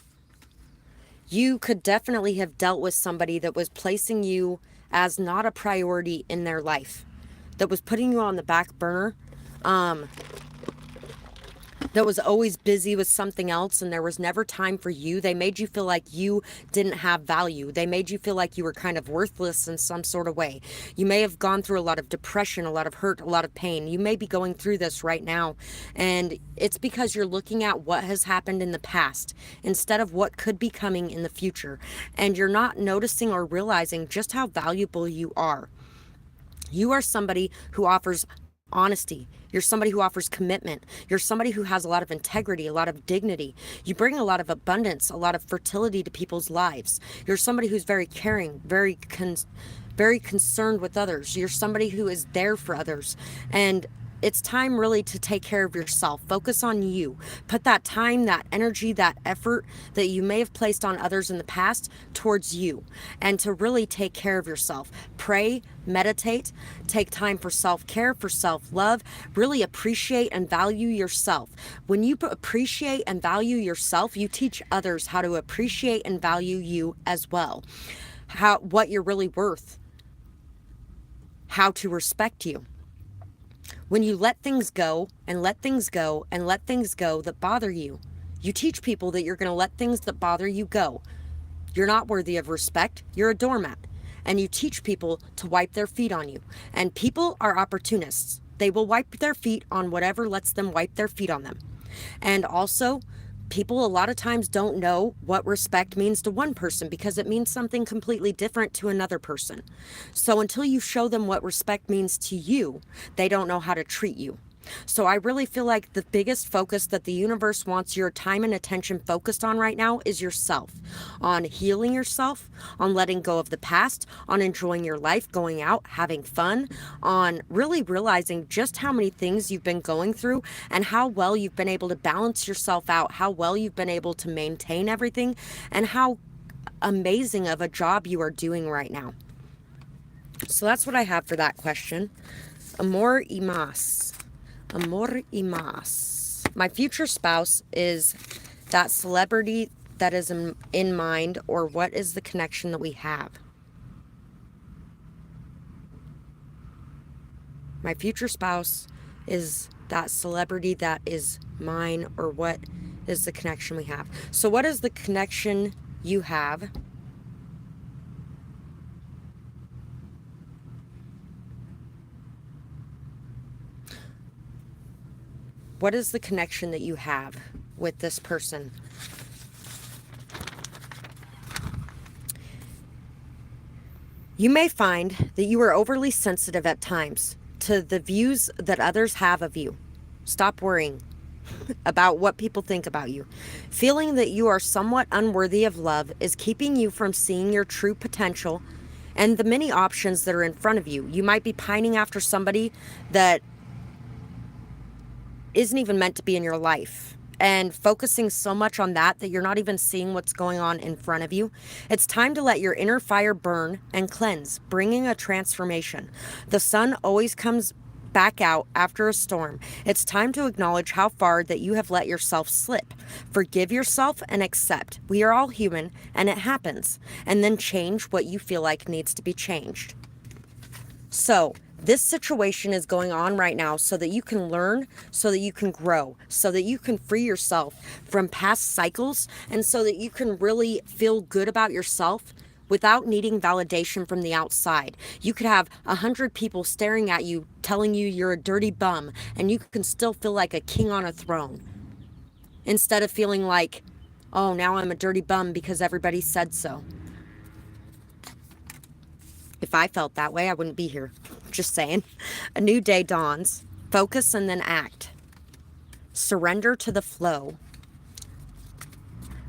Speaker 1: You could definitely have dealt with somebody that was placing you as not a priority in their life, that was putting you on the back burner, that was always busy with something else, and there was never time for you. They made you feel like you didn't have value. They made you feel like you were kind of worthless in some sort of way. You may have gone through a lot of depression, a lot of hurt, a lot of pain. You may be going through this right now, and it's because you're looking at what has happened in the past instead of what could be coming in the future, and you're not noticing or realizing just how valuable you are. You are somebody who offers honesty. You're somebody who offers commitment. You're somebody who has a lot of integrity, a lot of dignity. You bring a lot of abundance, a lot of fertility to people's lives. You're somebody who's very caring, very concerned with others. You're somebody who is there for others. And it's time really to take care of yourself. Focus on you. Put that time, that energy, that effort that you may have placed on others in the past towards you, and to really take care of yourself. Pray, meditate, take time for self-care, for self-love. Really appreciate and value yourself. When you appreciate and value yourself, you teach others how to appreciate and value you as well. What you're really worth. How to respect you. When you let things go and let things go and let things go that bother you, you teach people that you're going to let things that bother you go. You're not worthy of respect. You're a doormat. And you teach people to wipe their feet on you. And people are opportunists. They will wipe their feet on whatever lets them wipe their feet on them. And also, people a lot of times don't know what respect means to one person because it means something completely different to another person. So until you show them what respect means to you, they don't know how to treat you. So I really feel like the biggest focus that the universe wants your time and attention focused on right now is yourself, on healing yourself, on letting go of the past, on enjoying your life, going out, having fun, on really realizing just how many things you've been going through and how well you've been able to balance yourself out, how well you've been able to maintain everything, and how amazing of a job you are doing right now. So that's what I have for that question. Amor y más. Amor y más. My future spouse is that celebrity that is in mind, or what is the connection that we have? My future spouse is that celebrity that is mine, or what is the connection we have? So what is the connection you have? What is the connection that you have with this person? You may find that you are overly sensitive at times to the views that others have of you. Stop worrying about what people think about you. Feeling that you are somewhat unworthy of love is keeping you from seeing your true potential and the many options that are in front of you. You might be pining after somebody that isn't even meant to be in your life, and focusing so much on that you're not even seeing what's going on in front of you. It's time to let your inner fire burn and cleanse, bringing a transformation. The sun always comes back out after a storm. It's time to acknowledge how far that you have let yourself slip. Forgive yourself and accept. We are all human and it happens. And then change what you feel like needs to be changed. So this situation is going on right now so that you can learn, so that you can grow, so that you can free yourself from past cycles, and so that you can really feel good about yourself without needing validation from the outside. You could have 100 people staring at you, telling you you're a dirty bum, and you can still feel like a king on a throne. Instead of feeling like, oh, now I'm a dirty bum because everybody said so. If I felt that way, I wouldn't be here. Just saying. A new day dawns. Focus and then act. Surrender to the flow.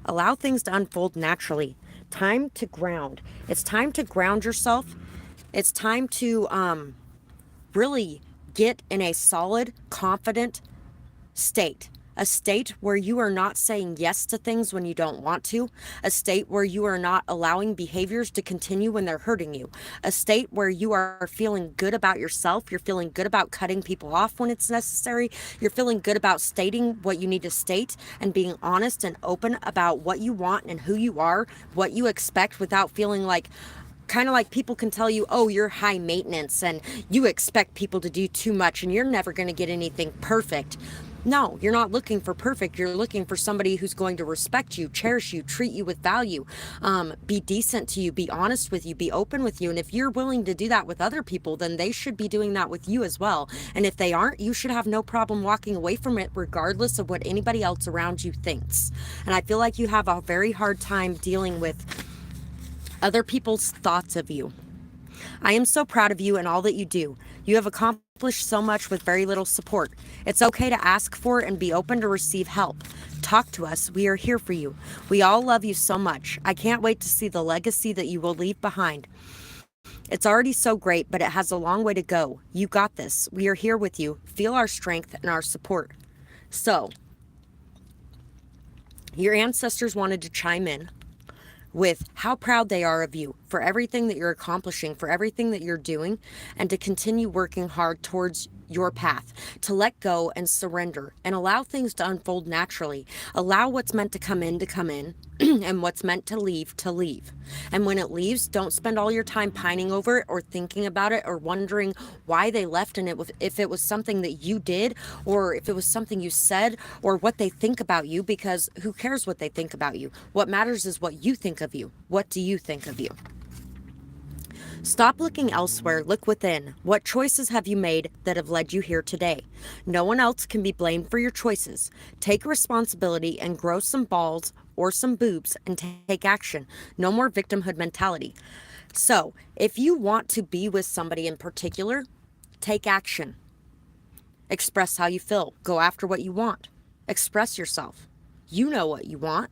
Speaker 1: Allow things to unfold naturally. Time to ground. It's time to ground yourself. It's time to really get in a solid, confident state. A state where you are not saying yes to things when you don't want to. A state where you are not allowing behaviors to continue when they're hurting you. A state where you are feeling good about yourself. You're feeling good about cutting people off when it's necessary. You're feeling good about stating what you need to state and being honest and open about what you want and who you are, what you expect, without feeling like, kind of like people can tell you, oh, you're high maintenance and you expect people to do too much and you're never going to get anything perfect. No, you're not looking for perfect. You're looking for somebody who's going to respect you, cherish you, treat you with value, be decent to you, be honest with you, be open with you. And if you're willing to do that with other people, then they should be doing that with you as well. And if they aren't, you should have no problem walking away from it regardless of what anybody else around you thinks. And I feel like you have a very hard time dealing with other people's thoughts of you. I am so proud of you and all that you do. You have accomplished so much with very little support. It's okay to ask for and be open to receive help. Talk to us. We are here for you. We all love you so much. I can't wait to see the legacy that you will leave behind. It's already so great, but it has a long way to go. You got this. We are here with you. Feel our strength and our support. So, your ancestors wanted to chime in with how proud they are of you for everything that you're accomplishing, for everything that you're doing, and to continue working hard towards your path, to let go and surrender and allow things to unfold naturally. Allow what's meant to come in, and what's meant to leave. And when it leaves, don't spend all your time pining over it or thinking about it or wondering why they left, and if it was something that you did or if it was something you said or what they think about you, because who cares what they think about you? What matters is what you think of you. What do you think of you? Stop looking elsewhere, look within. What choices have you made that have led you here today? No one else can be blamed for your choices. Take responsibility and grow some balls or some boobs and take action. No more victimhood mentality. So, if you want to be with somebody in particular, take action. Express how you feel. Go after what you want. Express yourself. You know what you want.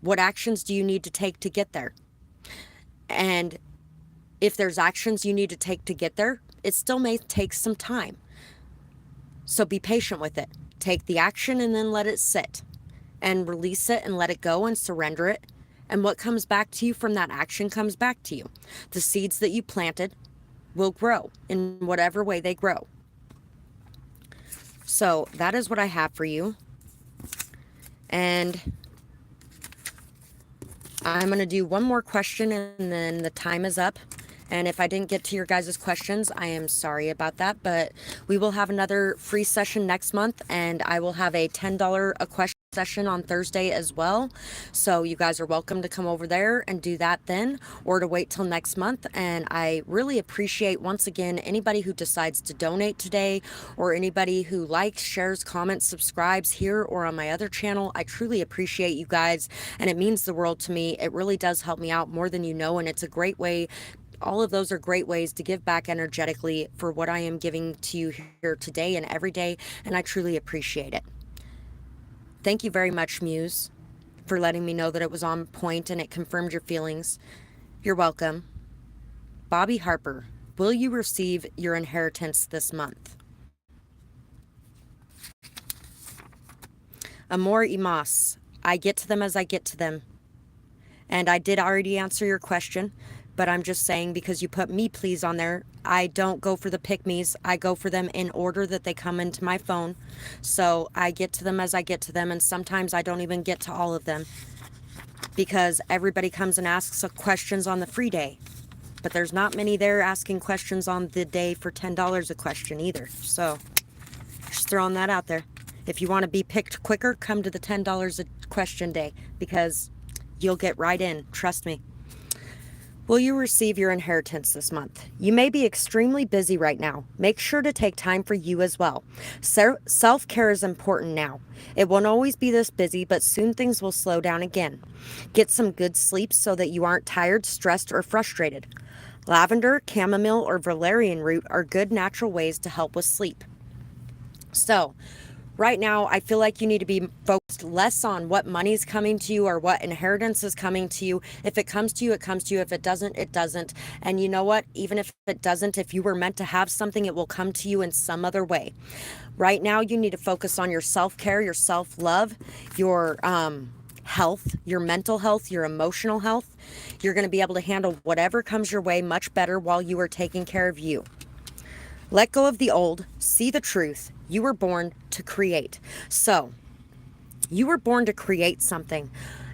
Speaker 1: What actions do you need to take to get there? And if there's actions you need to take to get there, it still may take some time. So be patient with it. Take the action and then let it sit and release it and let it go and surrender it. And what comes back to you from that action comes back to you. The seeds that you planted will grow in whatever way they grow. So that is what I have for you. And I'm going to do one more question and then the time is up. And if I didn't get to your guys' questions, I am sorry about that. But we will have another free session next month, and I will have a $10 a question session on Thursday as well. So you guys are welcome to come over there and do that then, or to wait till next month. And I really appreciate, once again, anybody who decides to donate today, or anybody who likes, shares, comments, subscribes here or on my other channel. I truly appreciate you guys, and it means the world to me. It really does help me out more than you know, and it's a great way. All of those are great ways to give back energetically for what I am giving to you here today and every day, and I truly appreciate it. Thank you very much, Muse, for letting me know that it was on point and it confirmed your feelings. You're welcome. Bobby Harper, will you receive your inheritance this month? Amor y mas, I get to them as I get to them. And I did already answer your question, but I'm just saying, because you put me please on there, I don't go for the pick-me's. I go for them in order that they come into my phone. So I get to them as I get to them, and sometimes I don't even get to all of them because everybody comes and asks questions on the free day. But there's not many there asking questions on the day for $10 a question either. So just throwing that out there. If you want to be picked quicker, come to the $10 a question day, because you'll get right in. Trust me. Will you receive your inheritance this month? You may be extremely busy right now. Make sure to take time for you as well. Self-care is important now. It won't always be this busy, but soon things will slow down again. Get some good sleep so that you aren't tired, stressed, or frustrated. Lavender, chamomile, or valerian root are good natural ways to help with sleep. So, right now, I feel like you need to be focused less on what money's coming to you or what inheritance is coming to you. If it comes to you, it comes to you. If it doesn't, it doesn't. And you know what? Even if it doesn't, if you were meant to have something, it will come to you in some other way. Right now, you need to focus on your self-care, your self-love, your health, your mental health, your emotional health. You're going to be able to handle whatever comes your way much better while you are taking care of you. Let go of the old, see the truth. You were born to create. So, you were born to create something.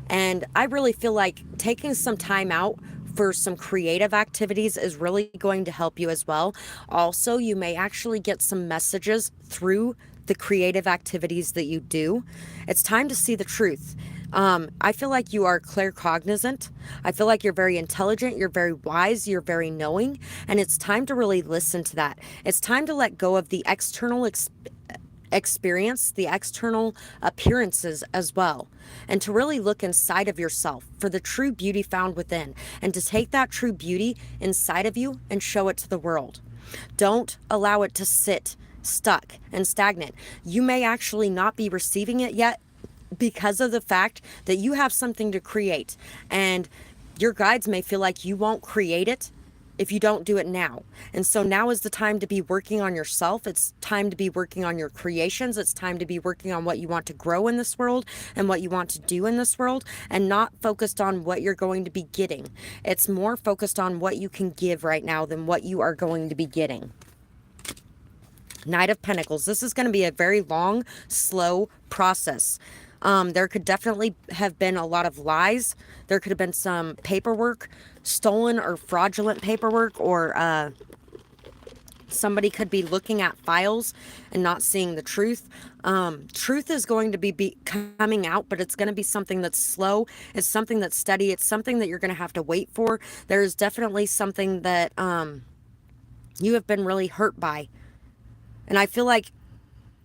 Speaker 1: And I really feel like taking some time out for some creative activities is really going to help you as well. Also, you may actually get some messages through the creative activities that you do. It's time to see the truth. I feel like you are claircognizant. I feel like you're very intelligent, you're very wise, you're very knowing, and it's time to really listen to that. It's time to let go of the external experience, the external appearances as well, and to really look inside of yourself for the true beauty found within, and to take that true beauty inside of you and show it to the world. Don't allow it to sit stuck and stagnant. You may actually not be receiving it yet because of the fact that you have something to create, and your guides may feel like you won't create it if you don't do it now. And so now is the time to be working on yourself. It's time to be working on your creations. It's time to be working on what you want to grow in this world and what you want to do in this world, and not focused on what you're going to be getting. It's more focused on what you can give right now than what you are going to be getting. Knight of Pentacles. This is going to be a very long, slow process. There could definitely have been a lot of lies. There could have been some paperwork, stolen or fraudulent paperwork, or somebody could be looking at files and not seeing the truth. Truth is going to be coming out, but it's going to be something that's slow. It's something that's steady. It's something that you're going to have to wait for. There's definitely something that you have been really hurt by. And I feel like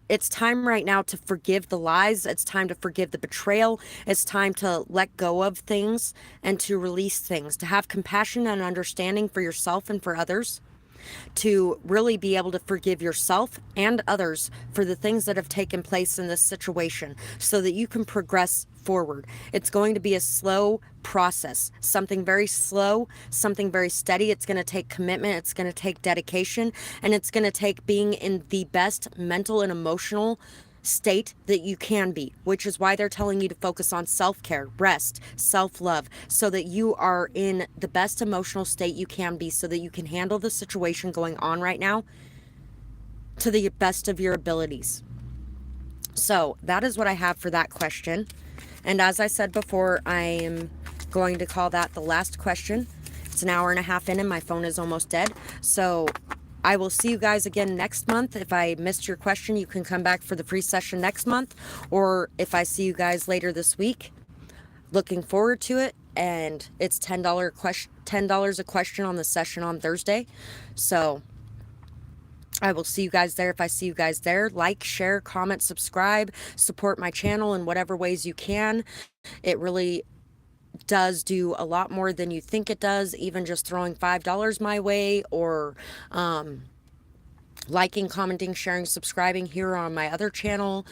Speaker 1: it's time right now to forgive the lies. It's time to forgive the betrayal. It's time to let go of things and to release things, to have compassion and understanding for yourself and for others, to really be able to forgive yourself and others for the things that have taken place in this situation so that you can progress forward. It's going to be a slow process, something very slow, something very steady. It's going to take commitment. It's going to take dedication, and it's going to take being in the best mental and emotional state that you can be, which is why they're telling you to focus on self-care, rest, self-love, so that you are in the best emotional state you can be, so that you can handle the situation going on right now to the best of your abilities. So that is what I have for that question. And as I said before, I am going to call that the last question. It's an hour and a half in and my phone is almost dead. So I will see you guys again next month. If I missed your question, you can come back for the free session next month. Or if I see you guys later this week, looking forward to it. And it's $10 a question on the session on Thursday. So I will see you guys there. If I see you guys there, like, share, comment, subscribe, support my channel in whatever ways you can. It really does do a lot more than you think it does. Even just throwing $5 my way, or liking, commenting, sharing, subscribing here on my other channel.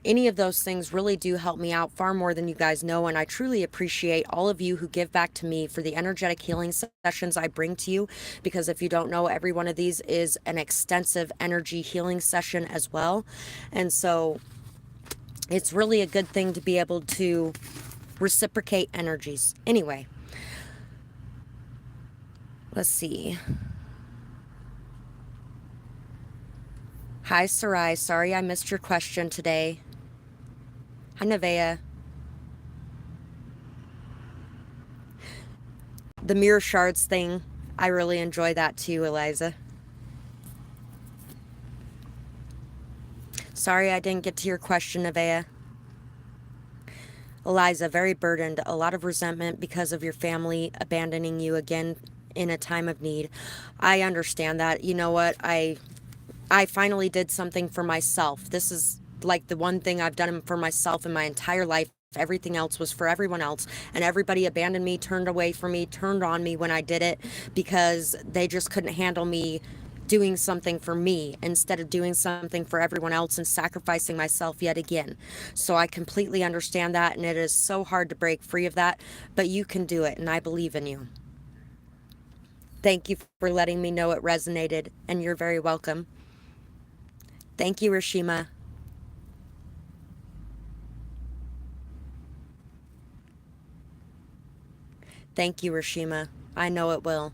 Speaker 1: Any of those things really do help me out far more than you guys know, and I truly appreciate all of you who give back to me for the energetic healing sessions I bring to you, because if you don't know, every one of these is an extensive energy healing session as well. And so it's really a good thing to be able to reciprocate energies. Anyway, let's see. Hi, Sarai. Sorry I missed your question today. Hi, Nevaeh. The mirror shards thing, I really enjoy that too, Eliza. Sorry I didn't get to your question, Nevaeh. Eliza, very burdened, a lot of resentment because of your family abandoning you again in a time of need. I understand that. You know what? I finally did something for myself. This is like the one thing I've done for myself in my entire life. Everything else was for everyone else, and everybody abandoned me, turned away from me, turned on me when I did it, because they just couldn't handle me doing something for me instead of doing something for everyone else and sacrificing myself yet again. So I completely understand that, and it is so hard to break free of that, but you can do it, and I believe in you. Thank you for letting me know it resonated, and you're very welcome. Thank you, Rashima. Thank you, Rashima. I know it will.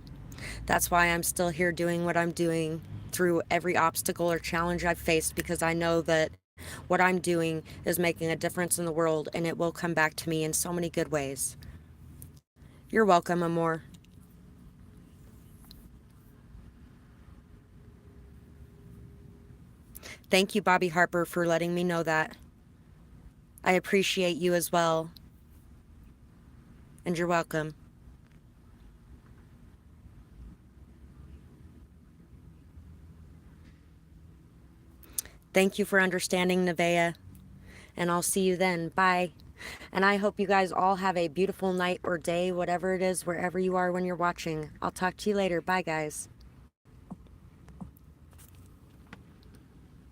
Speaker 1: That's why I'm still here doing what I'm doing through every obstacle or challenge I've faced, because I know that what I'm doing is making a difference in the world, and it will come back to me in so many good ways. You're welcome, Amor. Thank you, Bobby Harper, for letting me know that. I appreciate you as well. And you're welcome. Thank you for understanding, Nevaeh. And I'll see you then. Bye. And I hope you guys all have a beautiful night or day, whatever it is, wherever you are when you're watching. I'll talk to you later. Bye, guys.